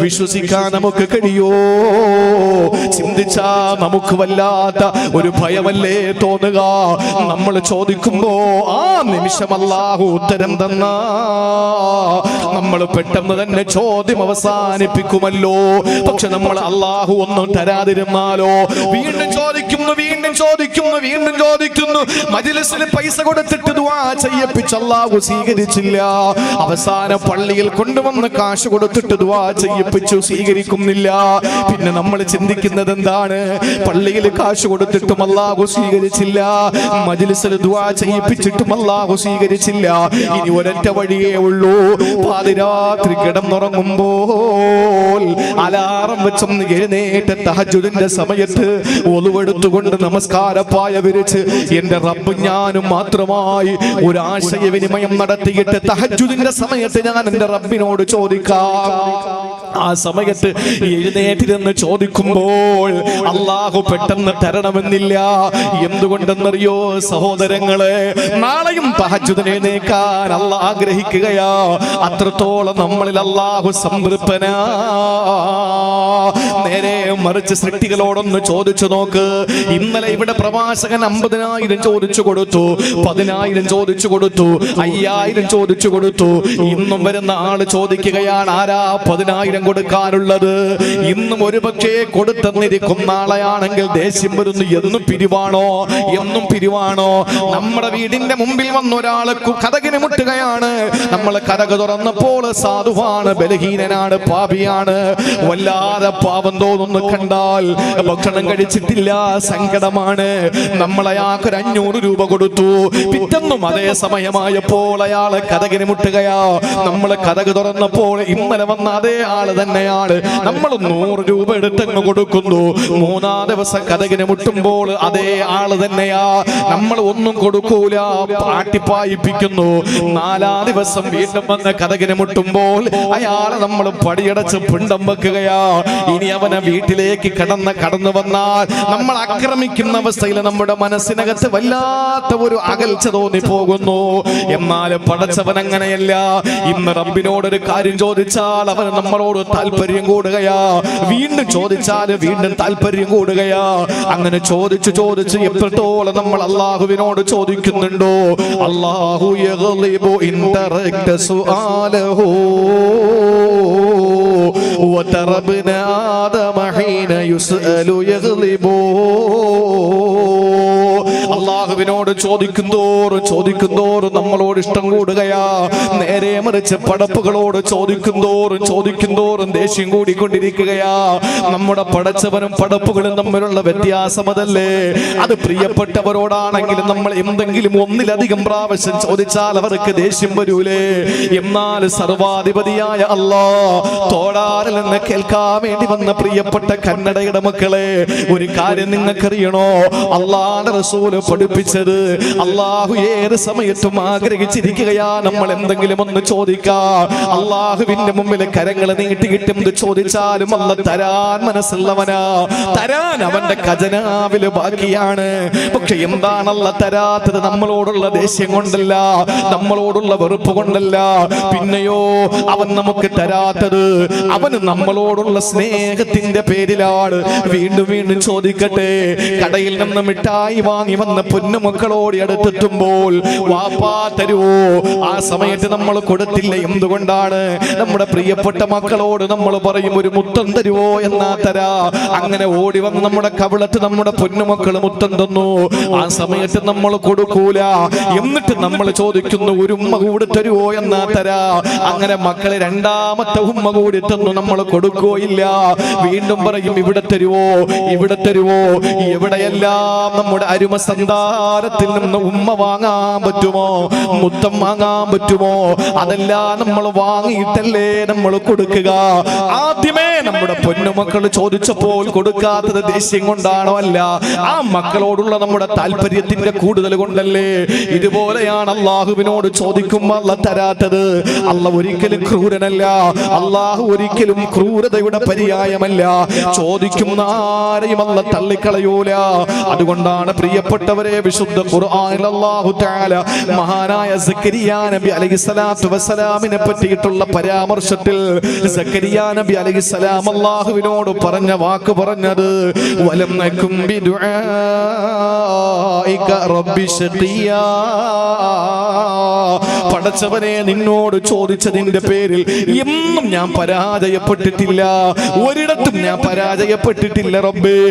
വിശ്വസിക്കാൻ നമുക്ക് കഴിയോ? ചിന്തിച്ചാ നമുക്ക് വല്ലാത്ത ഒരു ഭയമല്ലേ തോന്നുക? നമ്മൾ ചോദിക്കുമ്പോ ആ നിമിഷം അല്ലാഹു ഉത്തരം തന്ന നമ്മൾ പെട്ടെന്ന് തന്നെ ചോദ്യം അവസാനിപ്പിക്കുമല്ലോ. പക്ഷെ നമ്മൾ അല്ലാഹു ഒന്നും തരാതിരുന്നാലോ? വീണ്ടും ചോദിക്കുന്നു, വീണ്ടും ചോദിക്കുന്നു, വീണ്ടും ചോദിക്കുന്നു. മജ്‌ലിസിൽ പൈസ കൊടുത്തിട്ട് ദുആ ചെയ്യിപ്പിച്ച് അല്ലാഹു സ്വീകരിച്ചില്ല. അവസാനം പള്ളിയിൽ കൊണ്ടുവന്ന് കാശ് കൊടുത്തിട്ട് ദുആ ചെയ്യിപ്പിച്ചു, സ്വീകരിക്കുന്നില്ല. പിന്നെ നമ്മൾ ചിന്തിക്കുന്നത് എന്താണ്? പള്ളിയിൽ കാശ് കൊടുത്തിട്ടും അല്ലാഹു സ്വീകരിച്ചില്ല, മജ്‌ലിസിൽ ദുആ ചെയ്യിപ്പിച്ചിട്ടും അല്ലാഹു സ്വീകരിച്ചില്ല. ഇനി ഒരൊറ്റ വഴിയേ ഉള്ളൂ. പാതിരാത്രി കിടന്നുറങ്ങുമ്പോൾ അലാറം വെച്ചൊന്ന് എഴുന്നേറ്റ് തഹജ്ജുദിന്റെ സമയത്ത് ഒളുവെടുത്തുകൊണ്ട് നമസ്കാരപ്പായ വിരിച്ച് എന്റെ റബ്ബ് ഞാനും മാത്രമായി ഒരു ആശയവിനിമയം നടത്തിയിട്ട് തഹജ്ജുദിന്റെ സമയത്ത് ഞാൻ എന്റെ റബ്ബിനോട് ചോദിക്കാം. ആ സമയത്ത് എഴുന്നേറ്റിരുന്ന് ചോദിക്കുമ്പോൾ അള്ളാഹു പെട്ടെന്ന് തരണമെന്നില്ല. എന്തുകൊണ്ടെന്നറിയോ സഹോദരങ്ങളെ, നാളെയും തഹജ്ജുദിനെ എഴുന്നേൽക്കാൻ അള്ളാഹ് ആഗ്രഹിക്കുകയാ. അത്രത്തോളം നമ്മളിൽ അള്ളാഹു സംതൃപ്തനാ. നേരെ മറിച്ച് സൃഷ്ടികളോടൊന്ന് ചോദിച്ചു നോക്ക്. ഇന്നലെ ഇവിടെ പ്രവാചകൻ 50,000 ചോദിച്ചു കൊടുത്തു, 10,000 ചോദിച്ചു കൊടുത്തു, 5,000 ചോദിച്ചു കൊടുത്തു. ഇന്നും വരുന്ന ആള് ചോദിക്കുകയാണ്, ആരാ 10,000 കൊടുക്കാനുള്ളത്? ഇന്നും ഒരു പക്ഷേ കൊടുത്തെന്നിരിക്കും. നാളെയാണെങ്കിൽ ദേഷ്യം വരുന്നു. എന്നും പിരിവാണോ, എന്നും പിരിവാണോ? നമ്മുടെ വീടിന്റെ മുമ്പിൽ വന്ന ഒരാള് കതകിന് മുട്ടുകയാണ്. നമ്മൾ കതക് തുറന്നപ്പോൾ സാധുവാണ്, ബലഹീനനാണ്, പാപിയാണ്. വല്ലാതെ പാപം തോന്നുന്നു. കണ്ടാൽ ഭക്ഷണം കഴിച്ചിട്ടില്ല, സങ്കടമാണ്. നമ്മൾ അയാൾക്ക് 500 രൂപ കൊടുത്തു. പിറ്റെന്നും അതേ സമയമായപ്പോൾ അയാള് കതകിന് മുട്ടുകയാ. നമ്മൾ കതക് തുറന്നപ്പോൾ ഇന്നലെ വന്ന അതേ ആള് തന്നെയാണ്. നമ്മൾ 100 രൂപ എടുത്തങ്ങ് കൊടുക്കുന്നു. 3-ാം ദിവസം കതകിന് മുട്ടുമ്പോൾ അതേ ആള് തന്നെയാ. നമ്മൾ ഒന്നും കൊടുക്കൂല, പാട്ടിപ്പായിപ്പിക്കുന്നു. 4-ാം ദിവസം വീണ്ടും വന്ന് കതകിന് മുട്ടുമ്പോൾ അയാളെ നമ്മൾ പടിയടച്ച് പിണ്ടം വെക്കുകയാ. ഇനി അവനെ വീട്ടിലേക്ക് കടന്നു വന്നാൽ നമ്മൾ ആക്രമിക്കുന്ന അവസ്ഥയിൽ നമ്മുടെ മനസ്സിനകത്ത് വല്ലാത്ത ഒരു അകൽച്ച തോന്നി പോകുന്നു. എന്നാൽ പടച്ചവൻ അങ്ങനെയല്ല. ഇന്ന് റബ്ബിനോടൊരു കാര്യം ചോദിച്ചാൽ അവന് നമ്മളോട് താല്പര്യം കൂടുകയാ. വീണ്ടും ചോദിച്ചാൽ വീണ്ടും താല്പര്യം കൂടുകയാ. അങ്ങനെ ചോദിച്ച് എപ്പോഴത്തോളം നമ്മൾ അള്ളാഹുവിനോട് ചോദിക്കുന്നുണ്ടോ? അല്ലാഹു യഗ്ലിബു ഇൻ തറക്ത സുആലഹു വതറബ്ന ആദമ ഹീന യുസ്അലു യഗ്ലിബു. അള്ളാഹുവിനോട് ചോദിക്കുന്തോറും നമ്മളോട് ഇഷ്ടം കൂടുകയാ. നേരെ മറിച്ച് പടപ്പുകളോട് ചോദിക്കുന്തോറും ദേഷ്യം കൂടിക്കൊണ്ടിരിക്കുകയാ. നമ്മുടെ പടച്ചവനും പടപ്പുകളും തമ്മിലുള്ള വ്യത്യാസം അതല്ലേ? അത് പ്രിയപ്പെട്ടവരോടാണെങ്കിലും നമ്മൾ എന്തെങ്കിലും ഒന്നിലധികം പ്രാവശ്യം ചോദിച്ചാൽ അവർക്ക് ദേഷ്യം വരൂലേ? എന്നാൽ സർവാധിപതിയായ അല്ലാഹ് തോടാറിൽ നിന്ന് കേൾക്കാൻ വേണ്ടി വന്ന പ്രിയപ്പെട്ട കന്നഡയുടെ മക്കളെ, ഒരു കാര്യം നിങ്ങൾക്കറിയണോ? അല്ലാഹുവിന്റെ റസൂൽ പഠിപ്പിച്ചത്, അള്ളാഹു ഏത് സമയത്തും ആഗ്രഹിച്ചിരിക്കുകയാ നമ്മൾ എന്തെങ്കിലും ഒന്ന് ചോദിക്കാം. അള്ളാഹുവിന്റെ മുമ്പിൽ കരങ്ങൾ നീട്ടിക്കിട്ടും ചോദിച്ചാലും അല്ല തരാൻ മനസ്സുള്ളവനാ. തരാൻ അവന്റെ ഖജനാവില് ബാക്കിയാണ്. പക്ഷെ എന്താണല്ല തരാത്തത്? നമ്മളോടുള്ള ദേഷ്യം കൊണ്ടല്ല, നമ്മളോടുള്ള വെറുപ്പ് കൊണ്ടല്ല. പിന്നെയോ അവൻ നമുക്ക് തരാത്തത് അവന് നമ്മളോടുള്ള സ്നേഹത്തിന്റെ പേരിലാണ്. വീണ്ടും ചോദിക്കട്ടെ, കടയിൽ നിന്ന് മിഠായി വാങ്ങി വന്ന പൊന്നുമക്കളോട് അടുത്തെത്തുമ്പോൾ വാപ്പാ തരുവോ? ആ സമയത്ത് നമ്മൾ കൊടുത്തില്ല. എന്തുകൊണ്ടാണ്? നമ്മുടെ പ്രിയപ്പെട്ട മക്കളോട് നമ്മൾ പറയും ഒരു മുത്തം തരുവോ? എന്നാ തരാ. അങ്ങനെ ഓടി വന്ന് നമ്മുടെ കവിളത്ത് നമ്മുടെ പൊന്നുമക്കൾ മുത്തം തന്നു. ആ സമയത്ത് നമ്മൾ കൊടുക്കൂല. എന്നിട്ട് നമ്മൾ ചോദിക്കുന്നു ഒരു ഉമ്മ കൂടി തരുവോ? എന്നാ തരാ. അങ്ങനെ മക്കളെ രണ്ടാമത്തെ ഉമ്മ കൂടി തന്നു. നമ്മൾ കൊടുക്കുകയില്ല. വീണ്ടും പറയും ഇവിടെ തരുവോ, ഇവിടെ തരുവോ? എവിടെയെല്ലാം നമ്മുടെ അരുമ സന്താനത്തിൽ നിന്ന് ഉമ്മ വാങ്ങാൻ പറ്റുമോ, മുത്തം വാങ്ങാൻ പറ്റുമോ? അതെല്ലാം നമ്മൾ വാങ്ങിയിട്ടല്ലേ നമ്മൾ കൊടുക്കുക. ആദ്യമേ നമ്മുടെ പൊന്നുമക്കൾ ചോദിച്ചപ്പോൾ കൊടുക്കാത്തത് ദേഷ്യം കൊണ്ടാണോ? അല്ല, ആ മക്കളോടുള്ള നമ്മുടെ താല്പര്യത്തിന്റെ കൂടുതൽ കൊണ്ടല്ലേ. ഇതുപോലെയാണ് അള്ളാഹുവിനോട് ചോദിക്കുമ്പോൾ അല്ല തരാത്തത്. അല്ല ഒരിക്കലും ക്രൂരനല്ല. അള്ളാഹു ഒരിക്കലും ക്രൂരതയുടെ പര്യായമല്ല. ചോദിക്കുന്ന ആരെയും അല്ല തള്ളിക്കളയൂല. അതുകൊണ്ടാണ് പ്രിയപ്പെട്ടവരെ വിശുദ്ധ ഖുർആനിൽ അല്ലാഹു തആല മഹാനായ സക്കരിയ നബി അലൈഹിസ്സലാത്തു വസ്സലാമിനെ പറ്റിയിട്ടുള്ള പരാമർശത്തിൽ സക്കരിയ നബി അലൈഹിസ്സലാം അല്ലാഹുവിനോട് പറഞ്ഞ വാക്ക് പറഞ്ഞത് വലം നകും ബിദുആഇക റബ്ബി ശഖിയാ. പടച്ചവനെ, നിന്നോട് ചോദിച്ചതിന്റെ പേരിൽ എന്നും ഞാൻ പരാജയപ്പെട്ടിട്ടില്ല. ഒരിടത്തും ഞാൻ പരാജയപ്പെട്ടിട്ടില്ല റബ്ബേ.